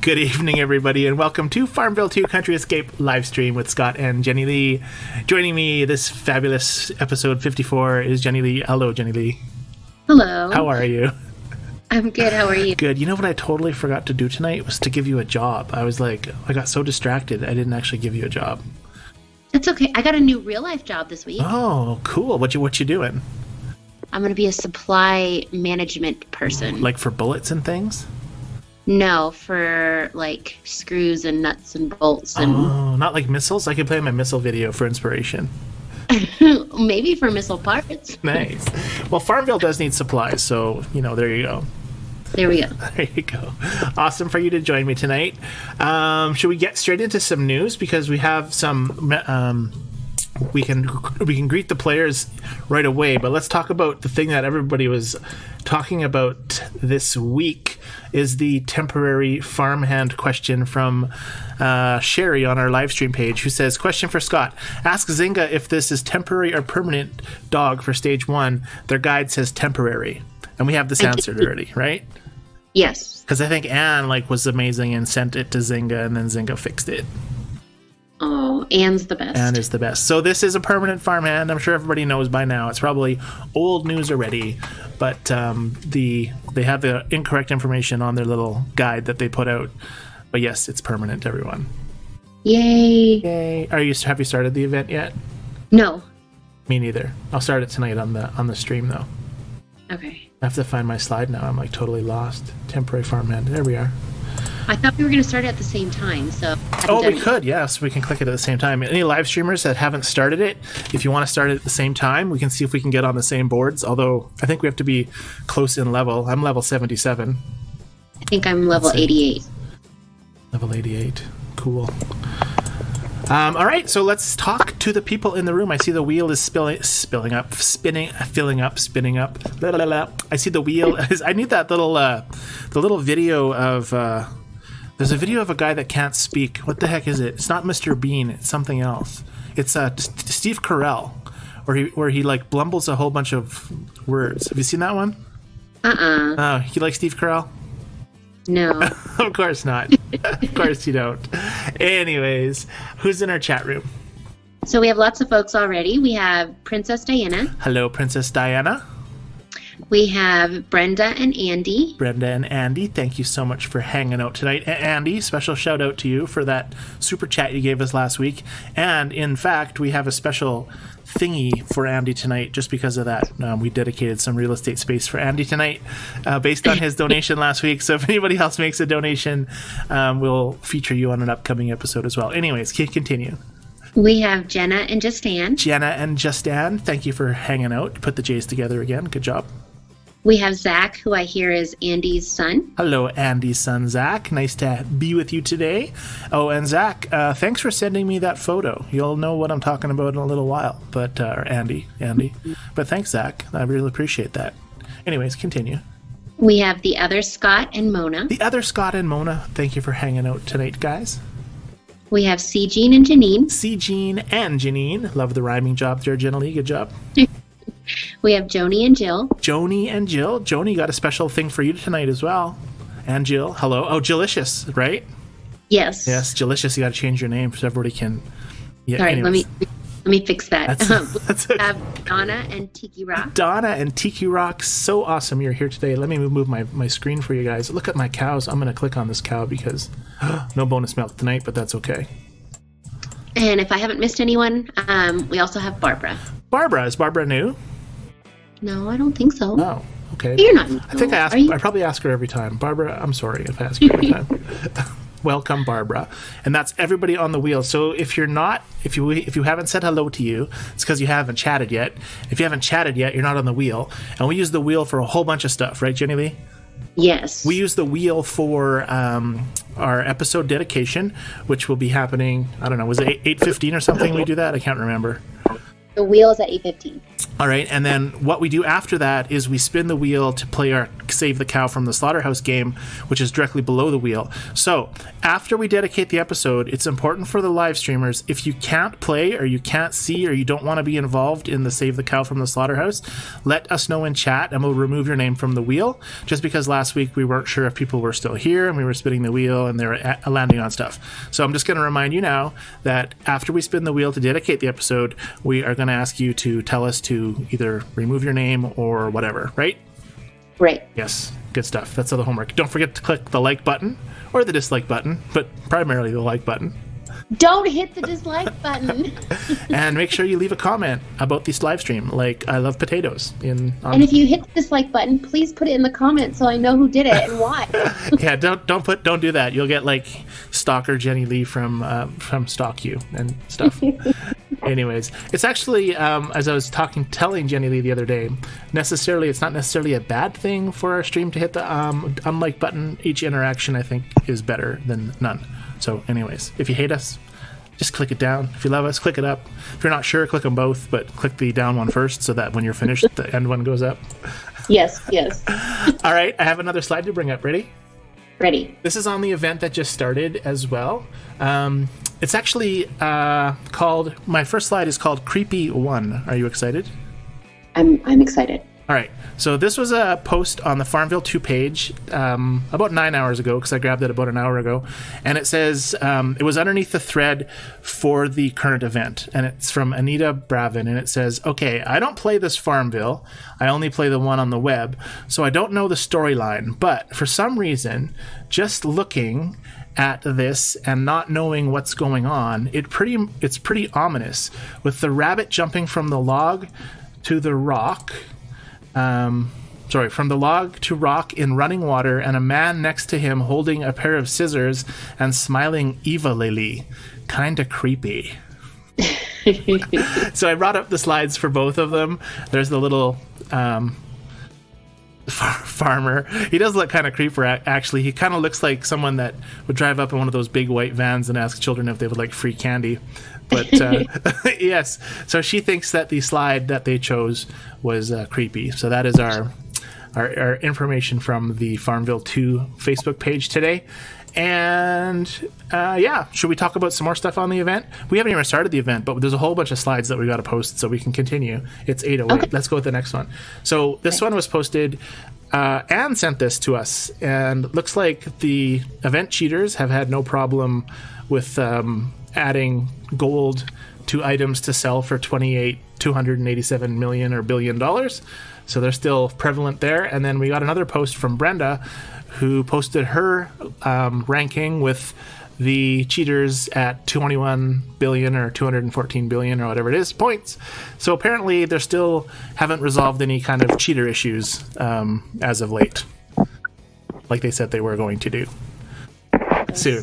Good evening, everybody, and welcome to FarmVille2 Country Escape live stream with Scott and Jennilee. Joining me this fabulous episode 54 is Jennilee. Hello, Jennilee. Hello. How are you? I'm good. How are you? Good. You know what I totally forgot to do tonight was to give you a job. I got so distracted I didn't actually give you a job. It's okay. I got a new real life job this week. Oh, cool. What you doing? I'm going to be a supply management person. Like for bullets and things? No, for like screws and nuts and bolts and Oh, not like missiles? I could play my missile video for inspiration. maybe for missile parts. Nice. Well, Farmville does need supplies, so, there you go. There we go. There you go. Awesome for you to join me tonight. Should we get straight into some news? Because we have some... we can greet the players right away, but let's talk about the thing that everybody was talking about this week is the temporary farmhand question from Sherry on our live stream page, who says, question for Scott, ask Zynga if this is temporary or permanent dog for stage 1. Their guide says temporary, and we have this answered already, right? Yes, because I think Anne was amazing and sent it to Zynga, and then Zynga fixed it. Oh, Anne's the best. Anne is the best. So this is a permanent farmhand. I'm sure everybody knows by now. It's probably old news already, but they have the incorrect information on their little guide that they put out. But yes, it's permanent, everyone. Yay! Yay! Have you started the event yet? No. Me neither. I'll start it tonight on the stream though. Okay. I have to find my slide now. I'm totally lost. Temporary farmhand. There we are. I thought we were going to start it at the same time, so... we could, yes. We can click it at the same time. Any live streamers that haven't started it, if you want to start it at the same time, we can see if we can get on the same boards, although I think we have to be close in level. I'm level 77. I think I'm level 88. Level 88. Cool. All right, so let's talk to the people in the room. I see the wheel is filling up. Blah, blah, blah. I see the wheel. I need that little, the little video of... there's a video of a guy that can't speak. What the heck is it? It's not Mr. Bean. It's something else. It's Steve Carell, where he blumbles a whole bunch of words. Have you seen that one? Oh, you like Steve Carell? No. Of course not. Of course you don't. Anyways, who's in our chat room? So we have lots of folks already. We have Princess Diana. Hello, Princess Diana. We have Brenda and Andy. Brenda and Andy, thank you so much for hanging out tonight. Andy, special shout out to you for that super chat you gave us last week. And in fact, we have a special thingy for Andy tonight just because of that. We dedicated some real estate space for Andy tonight based on his donation last week. So if anybody else makes a donation, we'll feature you on an upcoming episode as well. Anyways, continue. We have Jenna and Justan. Jenna and Justan, thank you for hanging out. Put the J's together again. Good job. We have Zach, who I hear is Andy's son. Hello, Andy's son, Zach. Nice to be with you today. Oh, and Zach, thanks for sending me that photo. You'll know what I'm talking about in a little while. But Andy. But thanks, Zach. I really appreciate that. Anyways, continue. We have the other Scott and Mona. The other Scott and Mona. Thank you for hanging out tonight, guys. We have C. Jean and Janine. C. Jean and Janine. Love the rhyming job there, Jennilee. Good job. We have Joni and Jill. Joni and Jill. Joni got a special thing for you tonight as well. And Jill. Hello. Oh, Jillicious, right? Yes. Yes, Jillicious. You got to change your name so everybody can... Yeah, all right, anyways. let me fix that. That's we have Donna and Tiki Rock. Donna and Tiki Rock. So awesome you're here today. Let me move my screen for you guys. Look at my cows. I'm going to click on this cow because no bonus milk tonight, but that's okay. And if I haven't missed anyone, we also have Barbara. Barbara. Is Barbara new? No, I don't think so. Oh, okay. You're not new. I think I probably ask her every time. Barbara, I'm sorry if I ask you every time. Welcome, Barbara. And that's everybody on the wheel. So if you haven't said hello to you, it's because you haven't chatted yet. If you haven't chatted yet, you're not on the wheel. And we use the wheel for a whole bunch of stuff, right, Jennilee? Yes. We use the wheel for our episode dedication, which will be happening, I don't know, was it 8:15 or something we do that? I can't remember. The wheel is at 8:15. All right, and then what we do after that is we spin the wheel to play our Save the Cow from the Slaughterhouse game, which is directly below the wheel. So after we dedicate the episode, it's important for the live streamers, if you can't play or you can't see or you don't want to be involved in the Save the Cow from the Slaughterhouse, let us know in chat and we'll remove your name from the wheel, just because last week we weren't sure if people were still here and we were spinning the wheel and they were landing on stuff. So I'm just going to remind you now that after we spin the wheel to dedicate the episode, we are going to ask you to tell us to either remove your name or whatever, right? Right. Yes, good stuff. That's all the homework. Don't forget to click the like button or the dislike button, but primarily the like button. Don't hit the dislike button. And make sure you leave a comment about this live stream, like I love potatoes. And if you hit the dislike button, please put it in the comments so I know who did it and why. Yeah, don't do that. You'll get like stalker Jenny Lee from Stalk You and stuff. Anyways, it's actually, as I was telling Jenny Lee the other day, it's not necessarily a bad thing for our stream to hit the unlike button. Each interaction, I think, is better than none. So anyways, if you hate us, just click it down. If you love us, click it up. If you're not sure, click them both, but click the down one first so that when you're finished, the end one goes up. Yes. All right, I have another slide to bring up. Ready? Ready. This is on the event that just started as well. It's actually called, my first slide is called Creepy 1. Are you excited? I'm excited. All right, so this was a post on the FarmVille2 page about 9 hours ago, because I grabbed it about an hour ago, and it says, it was underneath the thread for the current event, and it's from Anita Bravin, and it says, okay, I don't play this FarmVille, I only play the one on the web, so I don't know the storyline, but for some reason, just looking at this and not knowing what's going on, it's pretty ominous, with the rabbit jumping from the log to the rock, from the log to rock in running water, and a man next to him holding a pair of scissors and smiling evilly. Kinda creepy. So I brought up the slides for both of them. There's the little farmer. He does look kind of creepy, actually. He kind of looks like someone that would drive up in one of those big white vans and ask children if they would like free candy. But yes, so she thinks that the slide that they chose was creepy. So that is our information from the FarmVille2 Facebook page today. And yeah, should we talk about some more stuff on the event? We haven't even started the event, but there's a whole bunch of slides that we got to post, so we can continue. It's 8:08. Okay. Let's go with the next one. So this one was posted. Anne sent this to us, and looks like the event cheaters have had no problem with adding gold to items to sell for $287 million or billion dollars. So they're still prevalent there. And then we got another post from Brenda, who posted her ranking with the cheaters at 21 billion or 214 billion or whatever it is points. So apparently they still haven't resolved any kind of cheater issues as of late, like they said they were going to do. Soon.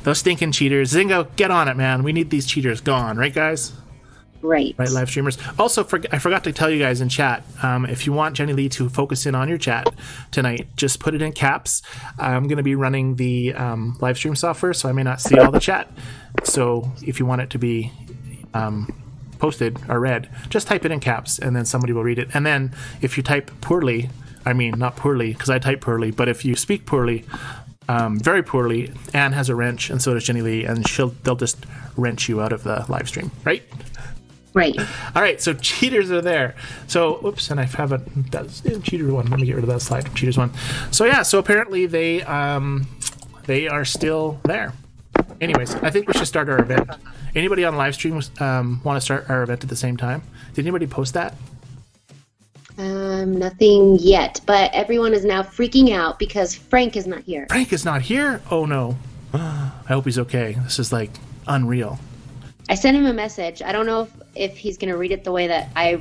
Those stinking cheaters. Zingo, get on it, man. We need these cheaters gone, right, guys? Right, live streamers. Also, I forgot to tell you guys in chat, if you want Jenny Lee to focus in on your chat tonight, just put it in caps. I'm going to be running the live stream software, so I may not see all the chat. So if you want it to be posted or read, just type it in caps, and then somebody will read it. And then if you type poorly, I mean, not poorly, because I type poorly, but if you speak poorly, very poorly, Anne has a wrench, and so does Jenny Lee, and they'll just wrench you out of the live stream, right? Right. All right, so cheaters are there. So, oops, and I have that's cheater one. Let me get rid of that slide. Cheaters one. So yeah, so apparently they are still there. Anyways, I think we should start our event. Anybody on live stream want to start our event at the same time? Did anybody post that? Nothing yet, but everyone is now freaking out because Frank is not here. Frank is not here? Oh no. I hope he's okay. This is like unreal. I sent him a message. I don't know if he's going to read it the way that I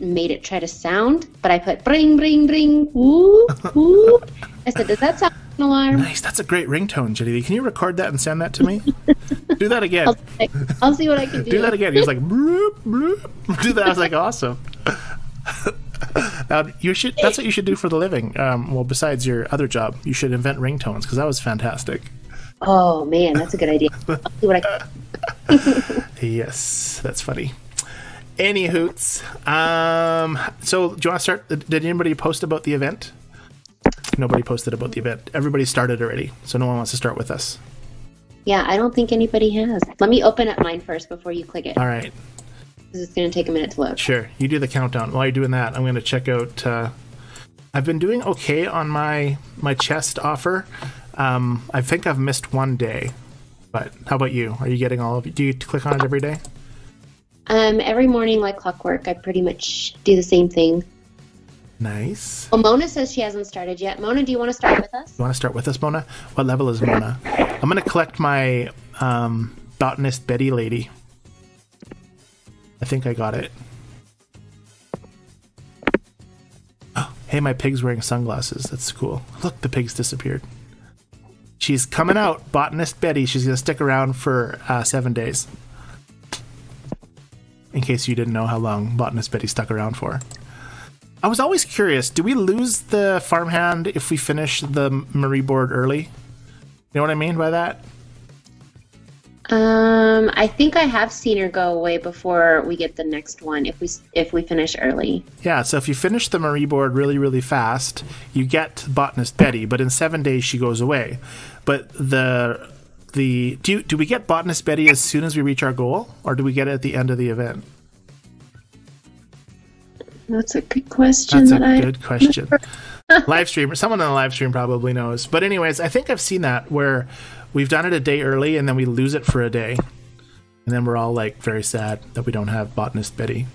made it try to sound, but I put bring, bring, bring, whoop, whoop. I said, does that sound like an alarm? Nice. That's a great ringtone, Jenny. Can you record that and send that to me? Do that again. I'll see what I can do. Do that again. He was like, bloop, bloop. Do that. I was like, awesome. That's what you should do for the living. Well, besides your other job, you should invent ringtones, because that was fantastic. Oh man, that's a good idea. I'll see what I can. Yes, that's funny. Any hoots. So do you want to start? Did anybody post about the event? Nobody posted about the event. Everybody started already, so no one wants to start with us. Yeah, I don't think anybody has. Let me open up mine first before you click it. All right. Because it's going to take a minute to load. Sure. You do the countdown. While you're doing that, I'm going to check out... I've been doing okay on my chest offer. I think I've missed one day. But how about you? Are you getting all of it? Do you click on it every day? Every morning, like clockwork, I pretty much do the same thing. Nice. Well, Mona says she hasn't started yet. Mona, do you want to start with us? You want to start with us, Mona? What level is Mona? I'm going to collect my botanist Betty lady. I think I got it. Oh, hey, my pig's wearing sunglasses. That's cool. Look, the pig's disappeared. She's coming out, botanist Betty. She's going to stick around for 7 days. In case you didn't know how long botanist Betty stuck around for. I was always curious, do we lose the farmhand if we finish the Marie board early? You know what I mean by that? I think I have seen her go away before we get the next one if we finish early. Yeah, so if you finish the Marie board really, really fast, you get botanist Betty, but in 7 days she goes away. But do we get botanist Betty as soon as we reach our goal, or do we get it at the end of the event? That's a good question. That's a good question. Live stream, someone on the live stream probably knows. But anyways, I think I've seen that where we've done it a day early and then we lose it for a day. And then we're all like very sad that we don't have botanist Betty.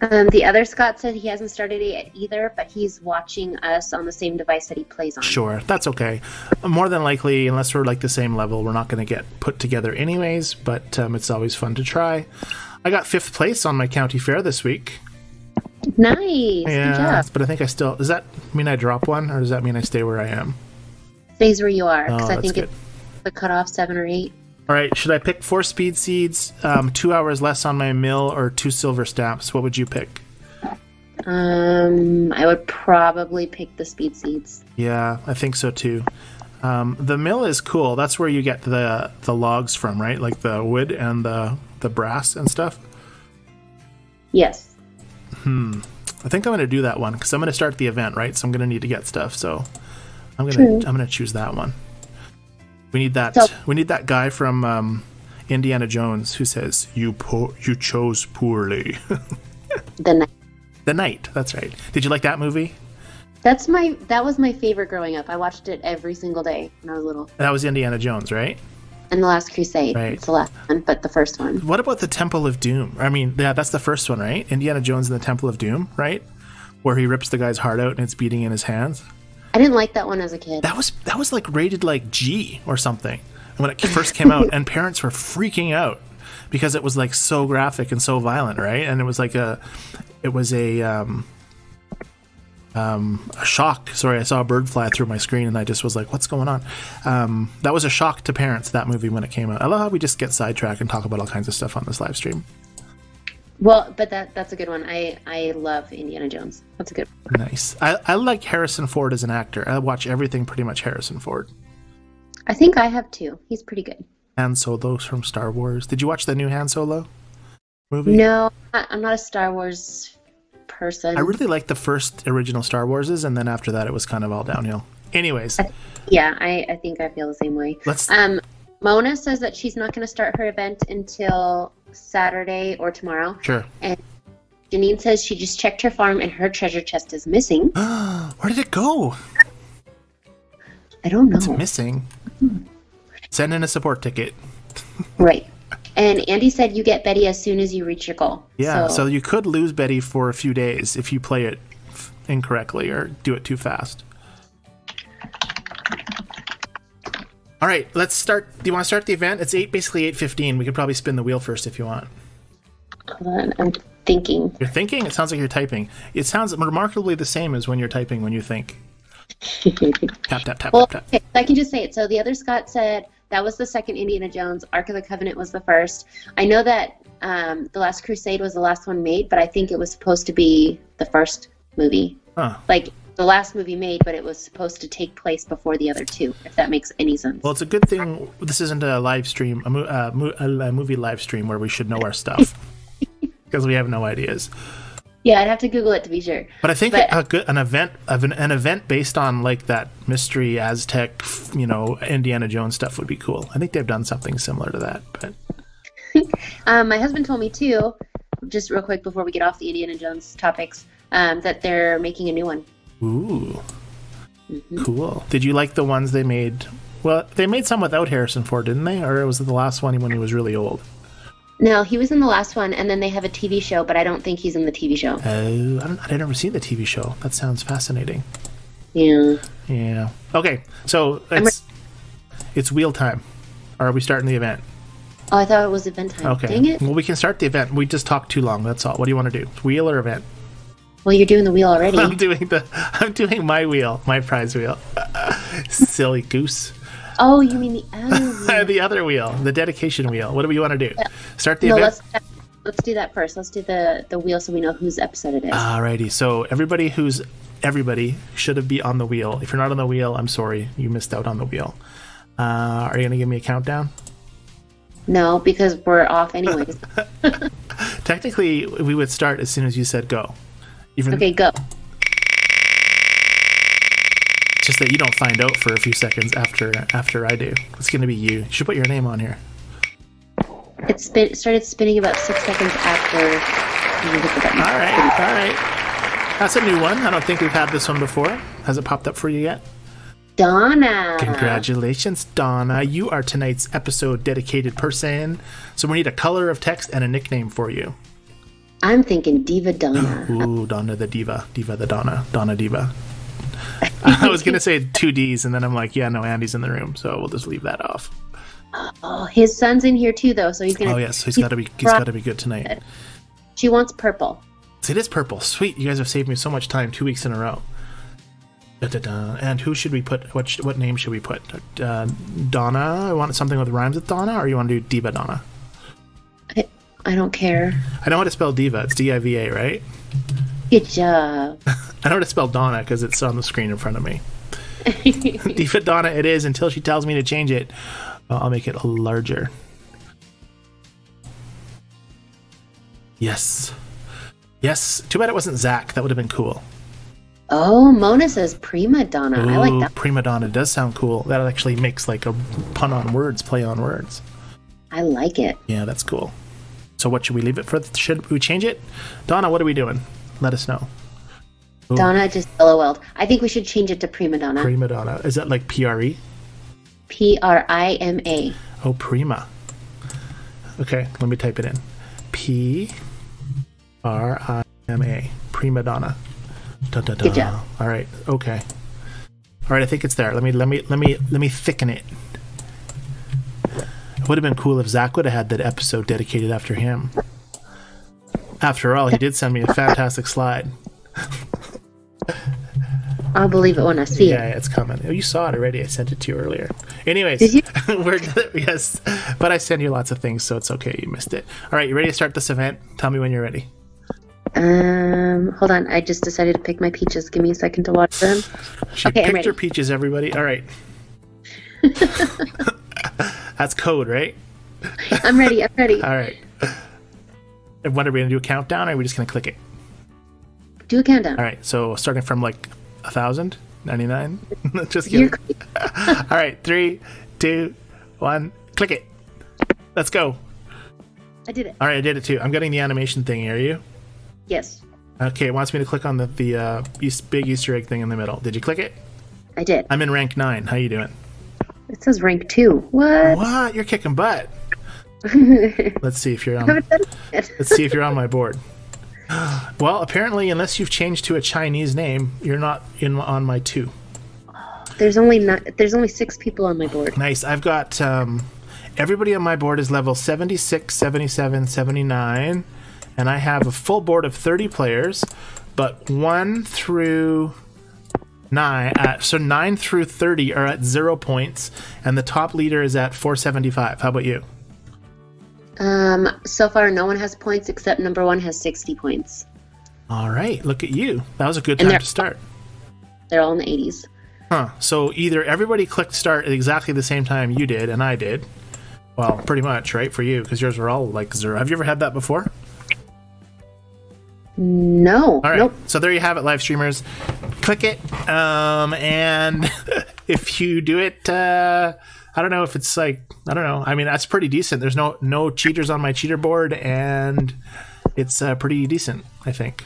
The other Scott said he hasn't started it either, but he's watching us on the same device that he plays on. Sure, that's okay. More than likely, unless we're like the same level, we're not going to get put together anyways, but it's always fun to try. I got 5th place on my county fair this week. Nice. Yeah, good job. but I think I still... Does that mean I drop one, or does that mean I stay where I am? Stays where you are, because Oh, I think that's it's the cutoff 7 or 8. All right, should I pick 4 speed seeds, 2 hours less on my mill, or 2 silver stamps? What would you pick? I would probably pick the speed seeds. Yeah, I think so too. The mill is cool. That's where you get the logs from, right? Like the wood and the brass and stuff. Yes. I think I'm going to do that one because I'm going to start the event, right? So I'm going to need to get stuff. So I'm going to choose that one. We need that. So, we need that guy from Indiana Jones who says you chose poorly. the night. The Knight. That's right. Did you like that movie? That was my favorite growing up. I watched it every single day when I was little. That was Indiana Jones, right? And The Last Crusade. Right. It's the last one, but the first one. What about the Temple of Doom? I mean, yeah, that's the first one, right? Indiana Jones and the Temple of Doom, right? Where he rips the guy's heart out and it's beating in his hands. I didn't like that one as a kid. That was like rated like G or something when it first came out, and parents were freaking out because it was like so graphic and so violent, right? And it was like a shock. Sorry, I saw a bird fly through my screen and I just was like, what's going on? That was a shock to parents, that movie, when it came out. I love how we just get sidetracked and talk about all kinds of stuff on this live stream. Well, but that's a good one. I love Indiana Jones. That's a good one. Nice. I like Harrison Ford as an actor. I watch everything pretty much Harrison Ford. I think I have too. He's pretty good. Han Solo from Star Wars. Did you watch the new Han Solo movie? No, I'm not a Star Wars person. I really liked the first original Star Warses, and then after that it was kind of all downhill. Anyways. I think I feel the same way. Mona says that she's not going to start her event until Saturday or tomorrow. Sure. And Janine says she just checked her farm and her treasure chest is missing. Where did it go? I don't know. It's missing. Send in a support ticket. Right. And Andy said you get Betty as soon as you reach your goal. Yeah, so you could lose Betty for a few days if you play it incorrectly or do it too fast. All right, let's start. Do you want to start the event? It's basically 8:15. We could probably spin the wheel first if you want. Hold on, I'm thinking. You're thinking? It sounds like you're typing. It sounds remarkably the same as when you're typing when you think. Tap, tap, tap, Well, tap, tap. okay, I can just say it. So the other Scott said that was the second Indiana Jones. Ark of the Covenant was the first. I know that The Last Crusade was the last one made, but I think it was supposed to be the first movie. Huh. Like the last movie made, but it was supposed to take place before the other two, if that makes any sense. Well, it's a good thing this isn't a live stream, a movie live stream where we should know our stuff. because we have no ideas. Yeah, I'd have to Google it to be sure. But I think an event based on like that mystery Aztec, Indiana Jones stuff would be cool. I think they've done something similar to that. But my husband told me too, just real quick before we get off the Indiana Jones topics, that they're making a new one. Ooh, cool. Did you like the ones they made? Well, they made some without Harrison Ford, didn't they? Or was it the last one when he was really old? No, he was in the last one, and then they have a TV show, but I don't think he's in the TV show. I've never seen the TV show. That sounds fascinating. Yeah. Yeah. Okay, so it's wheel time. Or are we starting the event? Oh, I thought it was event time. Okay. Dang it. Well, we can start the event. We just talked too long. That's all. What do you want to do? Wheel or event? Well, you're doing the wheel already. I'm doing my wheel, my prize wheel. Silly goose. Oh, you mean the other wheel? The other wheel, the dedication wheel. What do we want to do? Yeah. Start the event? Let's do that first. Let's do the wheel so we know whose episode it is. Alrighty. So everybody should be on the wheel. If you're not on the wheel, I'm sorry. You missed out on the wheel. Are you going to give me a countdown? No, because we're off anyways. Technically, we would start as soon as you said go. Okay, go. Just that you don't find out for a few seconds after I do. It's going to be you. You should put your name on here. It started spinning about 6 seconds after you hit the button. All right. That's a new one. I don't think we've had this one before. Has it popped up for you yet? Donna. Congratulations, Donna. You are tonight's episode dedicated person. So we need a color of text and a nickname for you. I'm thinking Diva Donna. Ooh, Donna the Diva. Diva the Donna. Donna Diva. I was going to say 2 Ds, and then I'm like, yeah, no, Andy's in the room, so we'll just leave that off. Oh, his son's in here too, though, so he's going to... Oh, yes, he's got to be good tonight. She wants purple. It is purple. Sweet, you guys have saved me so much time 2 weeks in a row. Da-da-da. And who should we put? What name should we put? Donna? I want something with rhymes with Donna, or you want to do Diva Donna? I don't care. I know how to spell Diva. It's D-I-V-A, right? Good job. I know how to spell Donna because it's on the screen in front of me. Diva Donna it is until she tells me to change it. I'll make it larger. Yes. Yes. Too bad it wasn't Zach. That would have been cool. Oh, Mona says Prima Donna. Ooh, I like that. Prima Donna does sound cool. That actually makes like a pun on words, play on words. I like it. Yeah, that's cool. So what should we leave it for? Should we change it? Donna, what are we doing? Let us know. Ooh. Donna just LOL'd. I think we should change it to Prima Donna. Prima Donna. Is that like P-R-E? P-R-I-M-A. Oh, Prima. Okay, let me type it in. P-R-I-M-A. Prima Donna. Da, da, da. Good job. All right. Okay. All right. I think it's there. Let me thicken it. It would have been cool if Zach would have had that episode dedicated after him. After all, he did send me a fantastic slide. I'll believe it when I see it. Yeah, it's coming. Oh, you saw it already. I sent it to you earlier. Anyways, did you? Yes, but I send you lots of things, so it's okay. You missed it. All right, you ready to start this event? Tell me when you're ready. Hold on. I just decided to pick my peaches. Give me a second to watch them. She okay, picked her peaches, everybody. All right. That's code, right? I'm ready. I'm ready. All right. And what are we going to do? A countdown, or are we just going to click it? Do a countdown. All right. So starting from like 1,000, 99. Just kidding. All right. 3, 2, 1. Click it. Let's go. I did it. All right. I did it too. I'm getting the animation thing. Are you? Yes. Okay. It wants me to click on the big Easter egg thing in the middle. Did you click it? I did. I'm in rank 9. How you doing? It says rank 2. What? What? You're kicking butt. Let's see if you're on. Let's see if you're on my board. Well, apparently, unless you've changed to a Chinese name, you're not on my 2. There's only 6 people on my board. Nice. I've got everybody on my board is level 76, 77, 79, and I have a full board of 30 players, but 1 through 9, so 9 through 30 are at 0 points, and the top leader is at 475. How about you? So far no one has points except number 1 has 60 points. All right, look at you. That was a good time to start. They're all in the 80s. Huh. So either everybody clicked start at exactly the same time you did and I did. Well, pretty much, right, for you, because yours were all like 0. Have you ever had that before? No. All right. Nope. So there you have it, live streamers. Click it, and if you do it, I don't know if it's like, I don't know. I mean, that's pretty decent. There's no cheaters on my cheater board, and it's pretty decent, I think.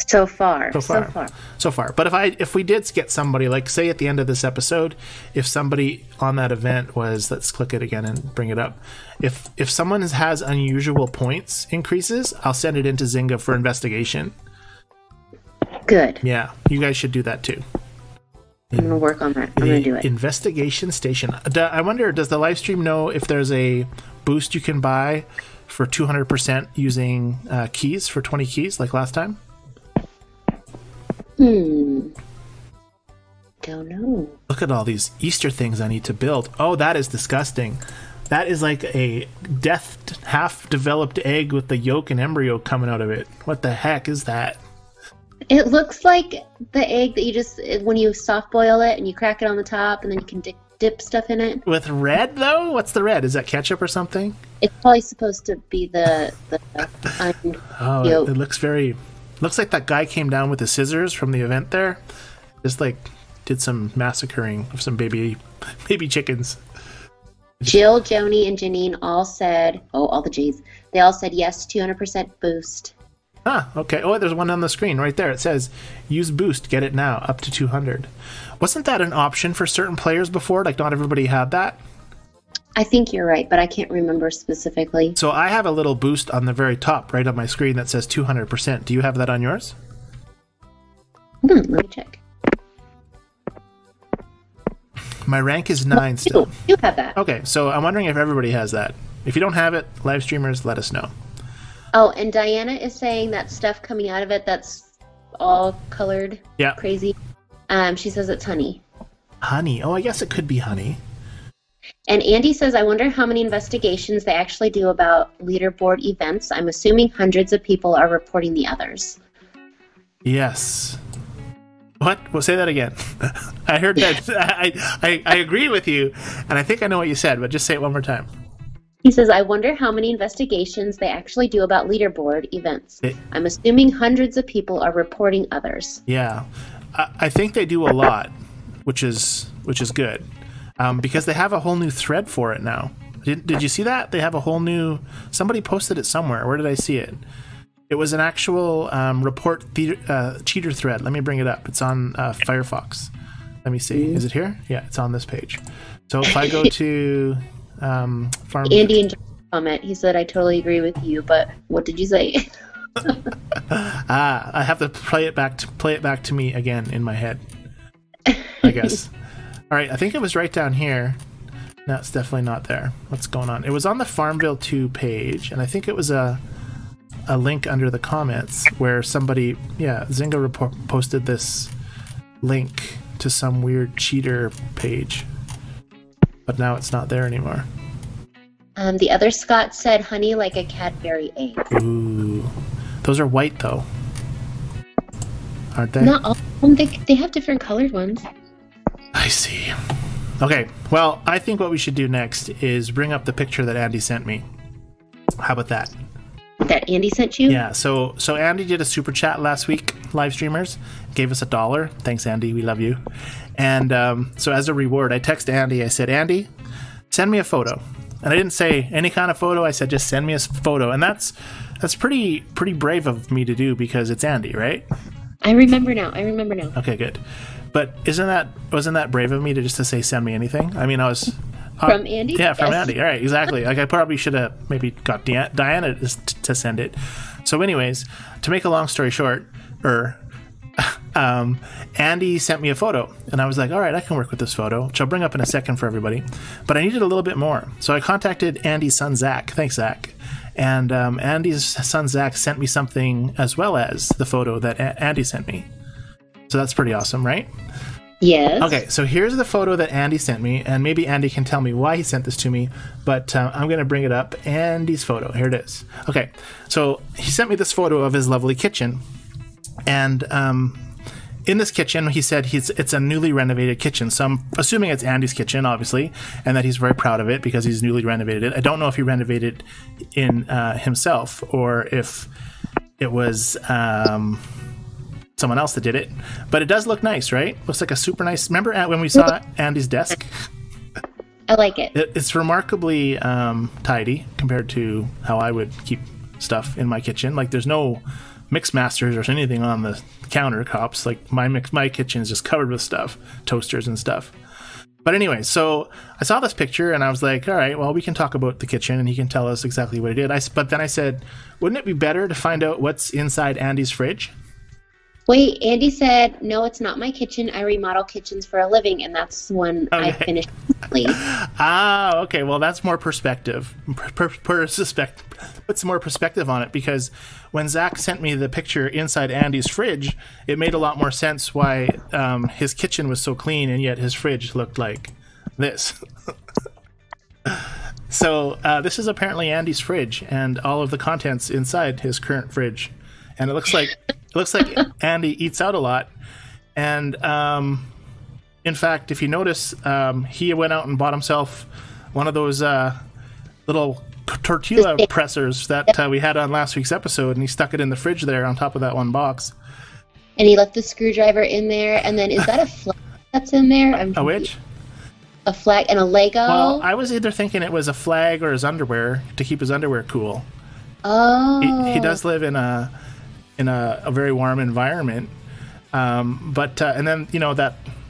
So far. But if we did get somebody, like say at the end of this episode, if somebody on that event was, let's click it again and bring it up. If someone has unusual points increases, I'll send it into Zynga for investigation. Good. Yeah, you guys should do that too. I'm going to work on that. I'm going to do it. Investigation station. I wonder, does the live stream know if there's a boost you can buy for 200% using keys for 20 keys like last time? Don't know. Look at all these Easter things I need to build. Oh, that is disgusting. That is like a death half-developed egg with the yolk and embryo coming out of it. What the heck is that? It looks like the egg that you just, when you soft boil it and you crack it on the top and then you can dip stuff in it. With red, though? What's the red? Is that ketchup or something? It's probably supposed to be the yolk. It looks very... Looks like that guy came down with the scissors from the event there. Just like did some massacring of some baby chickens. Jill, Joni, and Janine all said, all the J's, they all said yes, 200% boost. Ah, okay. Oh, there's one on the screen right there. It says, use boost, get it now, up to 200. Wasn't that an option for certain players before? Like not everybody had that? I think you're right, but I can't remember specifically. So I have a little boost on the very top right on my screen that says 200%. Do you have that on yours? Let me check. My rank is 9 still. You have that. Okay, so I'm wondering if everybody has that. If you don't have it, live streamers, let us know. Oh, and Diana is saying that stuff coming out of it that's all colored, crazy. She says it's honey. Honey? Oh, I guess it could be honey. And Andy says, I wonder how many investigations they actually do about leaderboard events. I'm assuming hundreds of people are reporting the others. Yes. What? Well, say that again. I heard that. I agree with you, and I think I know what you said, but just say it one more time. He says, I wonder how many investigations they actually do about leaderboard events. I'm assuming hundreds of people are reporting others. Yeah. I think they do a lot, which is good. Because they have a whole new thread for it now. Did you see that? They have a whole new... Somebody posted it somewhere. Where did I see it? It was an actual cheater thread. Let me bring it up. It's on Firefox. Let me see. Is it here? Yeah, it's on this page. So if I go to... Andy and comment. He said, I totally agree with you, but what did you say? I have to play it back to me again in my head, I guess. All right, I think it was right down here. No, it's definitely not there. What's going on? It was on the FarmVille2 page, and I think it was a link under the comments where somebody, Zynga posted this link to some weird cheater page. But now it's not there anymore. The other Scott said honey like a Cadbury egg. Ooh. Those are white, though. Aren't they? Not all of them. They have different colored ones. I see. Okay, well, I think what we should do next is bring up the picture that Andy sent me. How about that? That Andy sent you? Yeah, so Andy did a super chat last week, live streamers, gave us $1. Thanks, Andy, we love you. And so as a reward, I texted Andy, I said, Andy, send me a photo. And I didn't say any kind of photo, I said just send me a photo. And that's pretty brave of me to do because it's Andy, right? I remember now. Okay, good. But wasn't that brave of me to say send me anything? I mean, I was from Andy. Yeah, from Andy. All right, exactly. Like I probably should have maybe got Diana to send it. So, anyways, to make a long story short, Andy sent me a photo, and I was like, all right, I can work with this photo, which I'll bring up in a second for everybody. But I needed a little bit more, so I contacted Andy's son Zach. Thanks, Zach. And Andy's son Zach sent me something as well as the photo that Andy sent me. So that's pretty awesome, right? Yes. Okay, so here's the photo that Andy sent me, and maybe Andy can tell me why he sent this to me, but I'm going to bring it up. Andy's photo. Here it is. Okay, so he sent me this photo of his lovely kitchen, and in this kitchen, he said it's a newly renovated kitchen, so I'm assuming it's Andy's kitchen, obviously, and that he's very proud of it because he's newly renovated it. I don't know if he renovated it in himself or if it was someone else that did it. But it does look nice, right? Looks like a super nice... Remember when we saw Andy's desk? I like it. It's remarkably tidy compared to how I would keep stuff in my kitchen. Like, there's no mix masters or anything on the countertops. Like, my kitchen is just covered with stuff, toasters and stuff. But anyway, so I saw this picture and I was like, all right, well, we can talk about the kitchen and he can tell us exactly what he did. But then I said, wouldn't it be better to find out what's inside Andy's fridge? Wait, Andy said, no, it's not my kitchen. I remodel kitchens for a living, and that's one I finished recently. Ah, okay. Well, that's more perspective. Put some more perspective on it, because when Zach sent me the picture inside Andy's fridge, it made a lot more sense why his kitchen was so clean, and yet his fridge looked like this. So this is apparently Andy's fridge, and all of the contents inside his current fridge. And it looks like Andy eats out a lot. And in fact, if you notice, he went out and bought himself one of those little tortilla pressers that we had on last week's episode, and he stuck it in the fridge there on top of that one box. And he left the screwdriver in there. And then is that a flag that's in there? A which? A flag and a Lego? Well, I was either thinking it was a flag or his underwear to keep his underwear cool. Oh. He does live in a very warm environment, but and then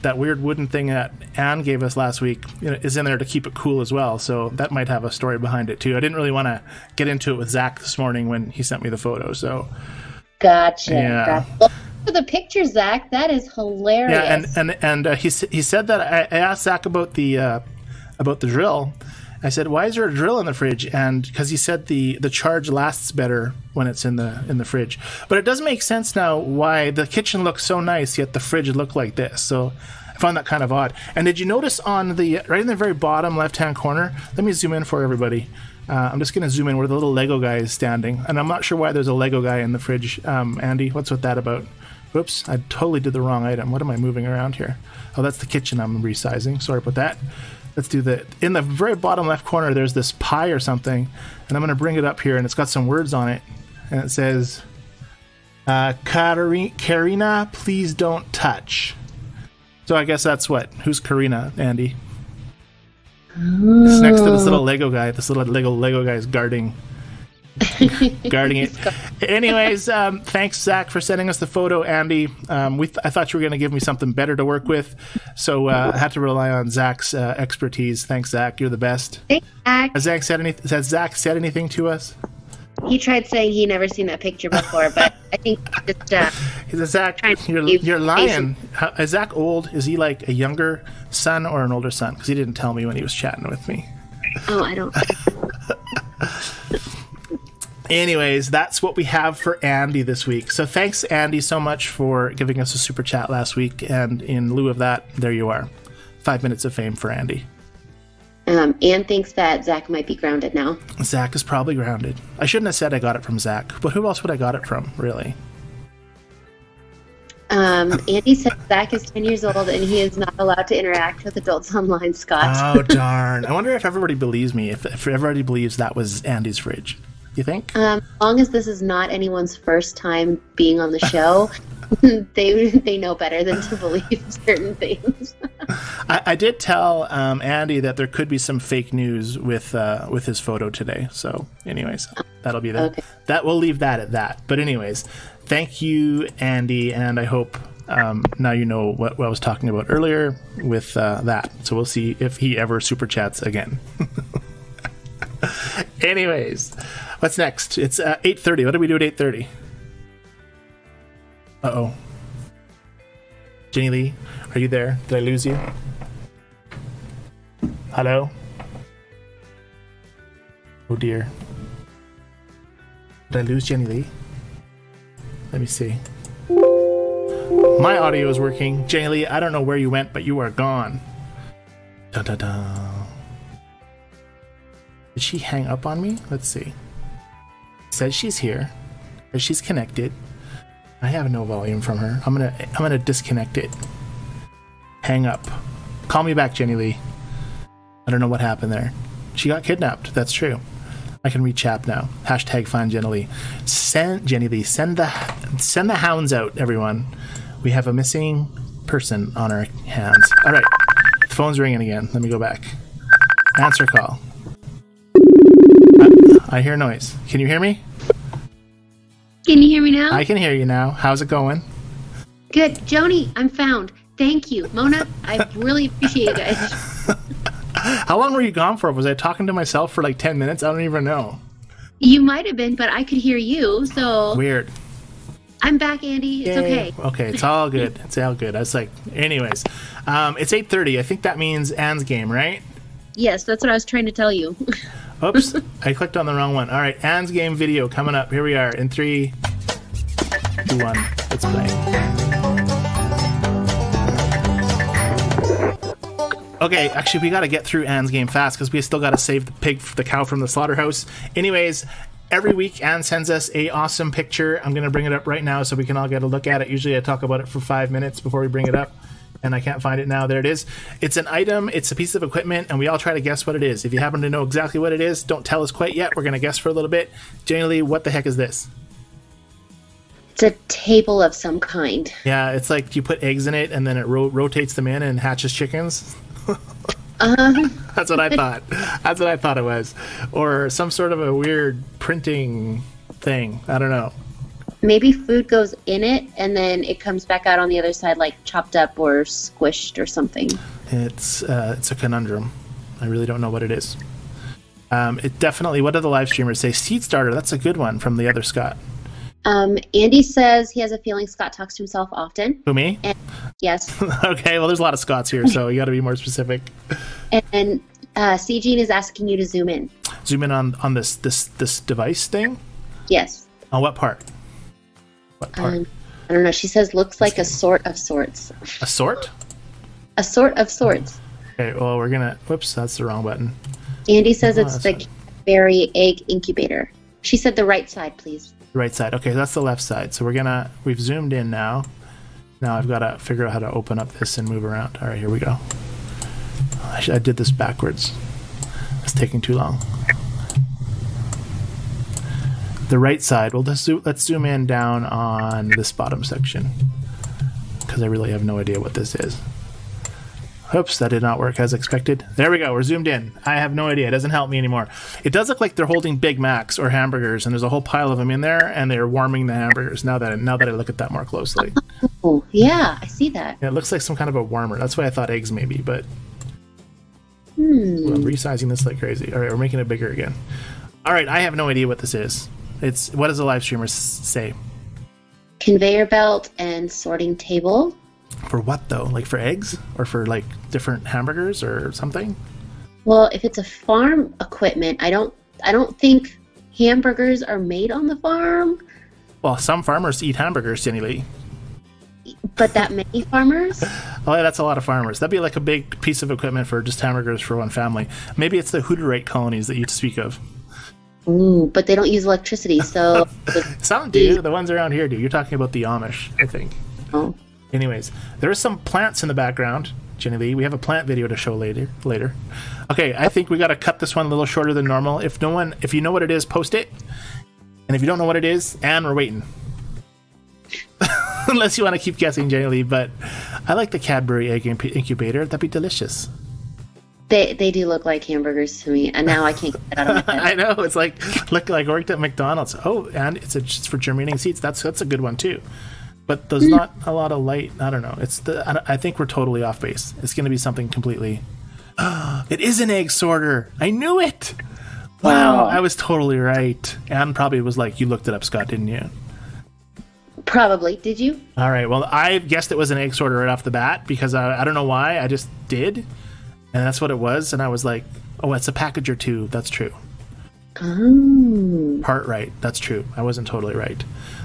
that weird wooden thing that Anne gave us last week is in there to keep it cool as well, so that might have a story behind it too. I didn't really want to get into it with Zach this morning when he sent me the photo, so gotcha. Yeah. Well, for the picture, Zach, that is hilarious. Yeah, and he said that I asked Zach about the drill. I said, why is there a drill in the fridge? And because he said the charge lasts better when it's in the fridge. But it does make sense now why the kitchen looks so nice, yet the fridge looked like this. So I found that kind of odd. And did you notice on right in the very bottom left-hand corner, let me zoom in for everybody. I'm just going to zoom in where the little Lego guy is standing. And I'm not sure why there's a Lego guy in the fridge. Andy, what's with that about? Whoops, I totally did the wrong item. What am I moving around here? Oh, that's the kitchen I'm resizing. Sorry about that. Let's do in the very bottom left corner, there's this pie or something, and I'm going to bring it up here, and it's got some words on it, and it says, Karina, please don't touch. So I guess that's who's Karina, Andy? It's next to this little Lego guy. This little Lego guy is guarding it. Anyways, thanks, Zach, for sending us the photo. Andy, I thought you were going to give me something better to work with, so I had to rely on Zach's expertise. Thanks, Zach. You're the best. Thanks, Zach. Has Zach said anything to us? He tried saying he never seen that picture before, but I think he says, Zach, you're lying. Is Zach old? Is he like a younger son or an older son? Because he didn't tell me when he was chatting with me. Oh, I don't. Anyways, that's what we have for Andy this week. So thanks, Andy, so much for giving us a super chat last week. And in lieu of that, there you are. 5 minutes of fame for Andy. Anne thinks that Zach might be grounded now. Zach is probably grounded. I shouldn't have said I got it from Zach, but who else would I got it from, really? Andy said Zach is 10 years old and he is not allowed to interact with adults online, Scott. Oh, darn. I wonder if everybody believes me, if everybody believes that was Andy's fridge. You think? As long as this is not anyone's first time being on the show, they know better than to believe certain things. I did tell Andy that there could be some fake news with his photo today. So, anyways, that'll be that. Okay. That we'll leave that at that. But anyways, thank you, Andy, and I hope now you know what I was talking about earlier with that. So we'll see if he ever super chats again. Anyways, what's next? It's 8:30. What do we do at 8:30? Uh-oh. Jennilee, are you there? Did I lose you? Hello? Oh dear. Did I lose Jennilee? Let me see. My audio is working. Jennilee, I don't know where you went, but you are gone. Dun dun dun. Did she hang up on me? Let's see. It says she's here. She's connected. I have no volume from her. I'm gonna disconnect it. Hang up. Call me back, Jennilee. I don't know what happened there. She got kidnapped. That's true. I can read chat now. Hashtag find Jennilee. Jennilee, send the hounds out, everyone. We have a missing person on our hands. All right, the phone's ringing again. Let me go back. Answer call. I hear noise. Can you hear me? Can you hear me now? I can hear you now. How's it going? Good. Joni, I'm found. Thank you. Mona, I really appreciate you guys. How long were you gone for? Was I talking to myself for like 10 minutes? I don't even know. You might have been, but I could hear you, so... Weird. I'm back, Andy. It's okay. Okay, it's all good. It's all good. I was like, anyways. It's 8:30. I think that means Anne's game, right? Yes, that's what I was trying to tell you. Oops, I clicked on the wrong one. All right, Anne's game video coming up. Here we are in 3, 2, 1. Let's play. Okay, actually, we got to get through Anne's game fast because we still got to save the cow from the slaughterhouse. Anyways, every week Anne sends us a awesome picture. I'm going to bring it up right now so we can all get a look at it. Usually I talk about it for 5 minutes before we bring it up, and I can't find it now. There it is. It's an item. It's a piece of equipment, and we all try to guess what it is. If you happen to know exactly what it is, don't tell us quite yet. We're going to guess for a little bit. Jennilee, what the heck is this? It's a table of some kind. Yeah, it's like you put eggs in it, and then it rotates them in and hatches chickens. That's what I thought. That's what I thought it was. Or some sort of a weird printing thing. I don't know. Maybe food goes in it and then it comes back out on the other side like chopped up or squished or something. It's a conundrum. I really don't know what it is. It definitely, what do the live streamers say? Seed starter, that's a good one from the other Scott. Andy says he has a feeling Scott talks to himself often. Who, me? And, yes. Okay, well, there's a lot of Scotts here, so you got to be more specific. And C-Gene is asking you to zoom in. Zoom in on this device thing? Yes. On what part? What part? I don't know. She says looks like a sort of sorts. A sort? A sort of sorts. Okay, well, we're going to... Whoops, that's the wrong button. Andy says it's the berry egg incubator. She said the right side, please. Right side. Okay, that's the left side. So we've zoomed in now. Now I've got to figure out how to open up this and move around. All right, here we go. I did this backwards. It's taking too long. The right side. Well, let's zoom in down on this bottom section because I really have no idea what this is. Oops, that did not work as expected. There we go. We're zoomed in. I have no idea. It doesn't help me anymore. It does look like they're holding Big Macs or hamburgers, and there's a whole pile of them in there, and they're warming the hamburgers. Now that I look at that more closely. Oh, yeah, I see that. Yeah, it looks like some kind of a warmer. That's why I thought eggs maybe, but I'm resizing this like crazy. All right, we're making it bigger again. All right, I have no idea what this is. What does the live streamer say? Conveyor belt and sorting table. For what though? Like for eggs or for like different hamburgers or something? Well, if it's a farm equipment, I don't think hamburgers are made on the farm. Well, some farmers eat hamburgers, Jennilee. But that many farmers? Oh, yeah, that's a lot of farmers. That'd be like a big piece of equipment for just hamburgers for one family. Maybe it's the Hooterite colonies that you speak of. Ooh, but they don't use electricity, so... Some do. The ones around here do. You're talking about the Amish, I think. Oh. Anyways, there are some plants in the background, Jennilee. We have a plant video to show later. Okay, I think we got to cut this one a little shorter than normal. If you know what it is, post it. And if you don't know what it is, Anne, we're waiting. Unless you want to keep guessing, Jennilee, but I like the Cadbury egg incubator. That'd be delicious. They do look like hamburgers to me, and now I can't get it out of my head. I know, it's look like I worked at McDonald's. Oh, and it's just for germinating seeds. That's a good one too. But there's not a lot of light. I don't know. I think we're totally off base. It's going to be something completely. It is an egg sorter. I knew it. Wow, I was totally right. Anne probably was like, "You looked it up, Scott, didn't you?" Probably. Did you? All right. Well, I guessed it was an egg sorter right off the bat because I don't know why. I just did, and that's what it was. And I was like, "Oh, it's a package or two." That's true. Oh. Part right. That's true. I wasn't totally right.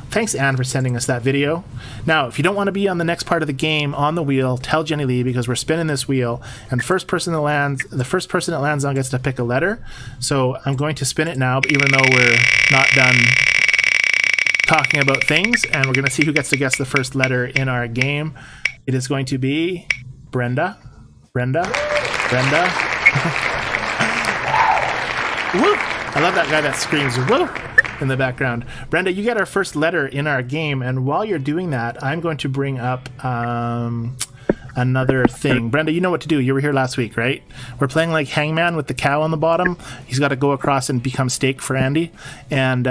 Thanks, Anne, for sending us that video. Now, if you don't want to be on the next part of the game on the wheel, tell Jennilee because we're spinning this wheel, and the first person that lands on gets to pick a letter. So I'm going to spin it now, even though we're not done talking about things, and we're going to see who gets to guess the first letter in our game. It is going to be Brenda. Brenda. Woo! I love that guy that screams "whoa" in the background. Brenda, you get our first letter in our game, and while you're doing that, I'm going to bring up another thing. Brenda, you know what to do. You were here last week, right? We're playing like Hangman with the cow on the bottom. He's got to go across and become steak for Andy, and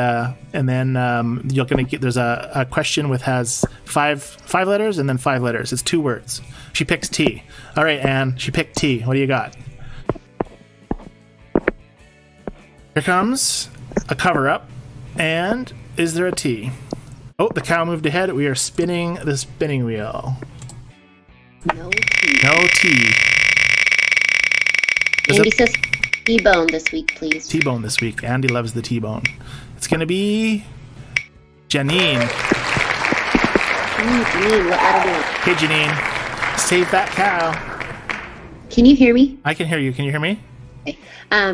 then you're gonna get. There's a question with has five letters and then 5 letters. It's 2 words. She picks T. All right, Anne. She picked T. What do you got? Here comes a cover-up, and is there a T? Oh, the cow moved ahead. We are spinning the spinning wheel. No T. No T. Andy says T-bone this week, please. T-bone this week. Andy loves the T-bone. It's going to be Janine. Janine, what letter do you want? Hey, Janine. Save that cow. Can you hear me? I can hear you. Can you hear me?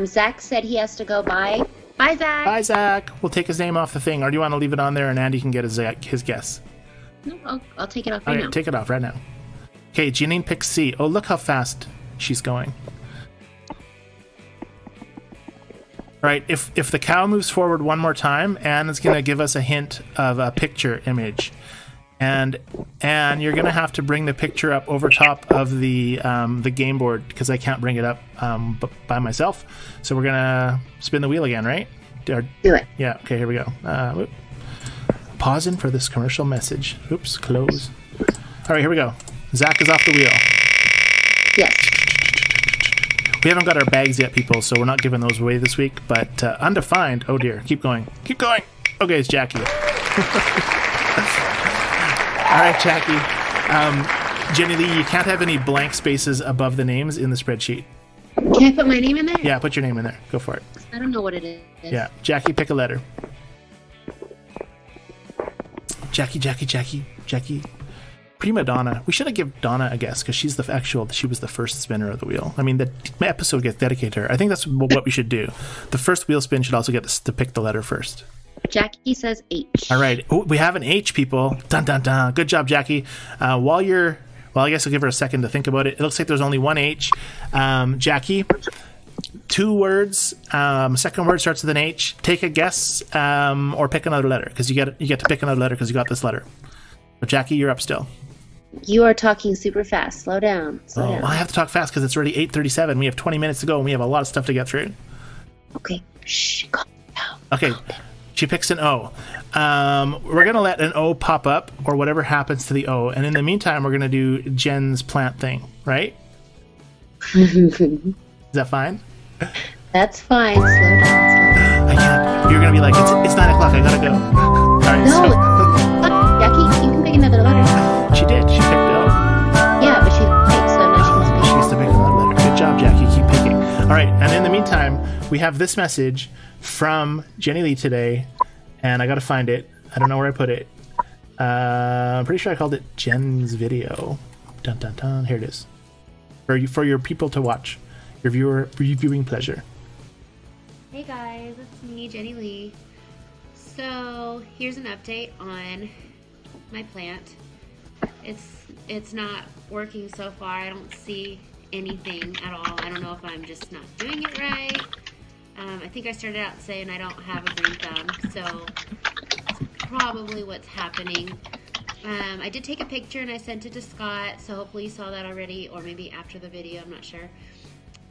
Zach said he has to go. Bye. Bye, Zach. Bye, Zach. We'll take his name off the thing, or do you want to leave it on there and Andy can get his guess? No, I'll take it off right now. Take it off right now. Okay, Janine picks C. Oh, look how fast she's going. All right, if the cow moves forward one more time, Anne is going to give us a hint of a picture image. And you're going to have to bring the picture up over top of the game board because I can't bring it up by myself. So we're going to spin the wheel again, right? Do it. Yeah, okay, here we go. Pausing for this commercial message. Oops, close. All right, here we go. Zach is off the wheel. Yes. We haven't got our bags yet, people, so we're not giving those away this week. But undefined. Oh, dear. Keep going. Keep going. Okay, it's Jackie. All right, Jackie. Jennilee, you can't have any blank spaces above the names in the spreadsheet. Can I put my name in there? Yeah, put your name in there. Go for it. I don't know what it is. Yeah. Jackie, pick a letter. Jackie. Prima Donna. We should have given Donna a guess because she was the first spinner of the wheel. I mean, the episode gets dedicated to her. I think that's what we should do. The first wheel spin should also get to pick the letter first. Jackie says H. All right. Ooh, we have an H, people. Dun, dun, dun. Good job, Jackie. Well, I guess I'll give her a second to think about it. It looks like there's only one H. Jackie, 2 words. Second word starts with an H. Take a guess or pick another letter because you get to pick another letter because you got this letter. But Jackie, you're up still. You are talking super fast. Slow down. Slow down. Well, I have to talk fast because it's already 8:37. We have 20 minutes to go and we have a lot of stuff to get through. Okay. Shh. Calm down. Okay. She picks an O. We're going to let an O pop up or whatever happens to the O. And in the meantime, we're going to do Jen's plant thing, right? Is that fine? That's fine. Slow down. I can't. You're going to be like, it's 9 o'clock. I got to go. All right. No. So. Jackie, you can pick another letter. She did. She picked O. Yeah, but she picked, so now she can speak. She gets to pick another letter. Good job, Jackie. Keep picking. All right. And in the meantime, we have this message from Jennilee today, and I gotta find it. I don't know where I put it. I'm pretty sure I called it Jen's video. Dun dun dun. Here it is. For your people to watch, your viewing pleasure. Hey guys, it's me, Jennilee. So here's an update on my plant. It's not working so far. I don't see anything at all. I don't know if I'm just not doing it right. I think I started out saying I don't have a green thumb, so that's probably what's happening. I did take a picture and I sent it to Scott, so hopefully you saw that already, or maybe after the video, I'm not sure.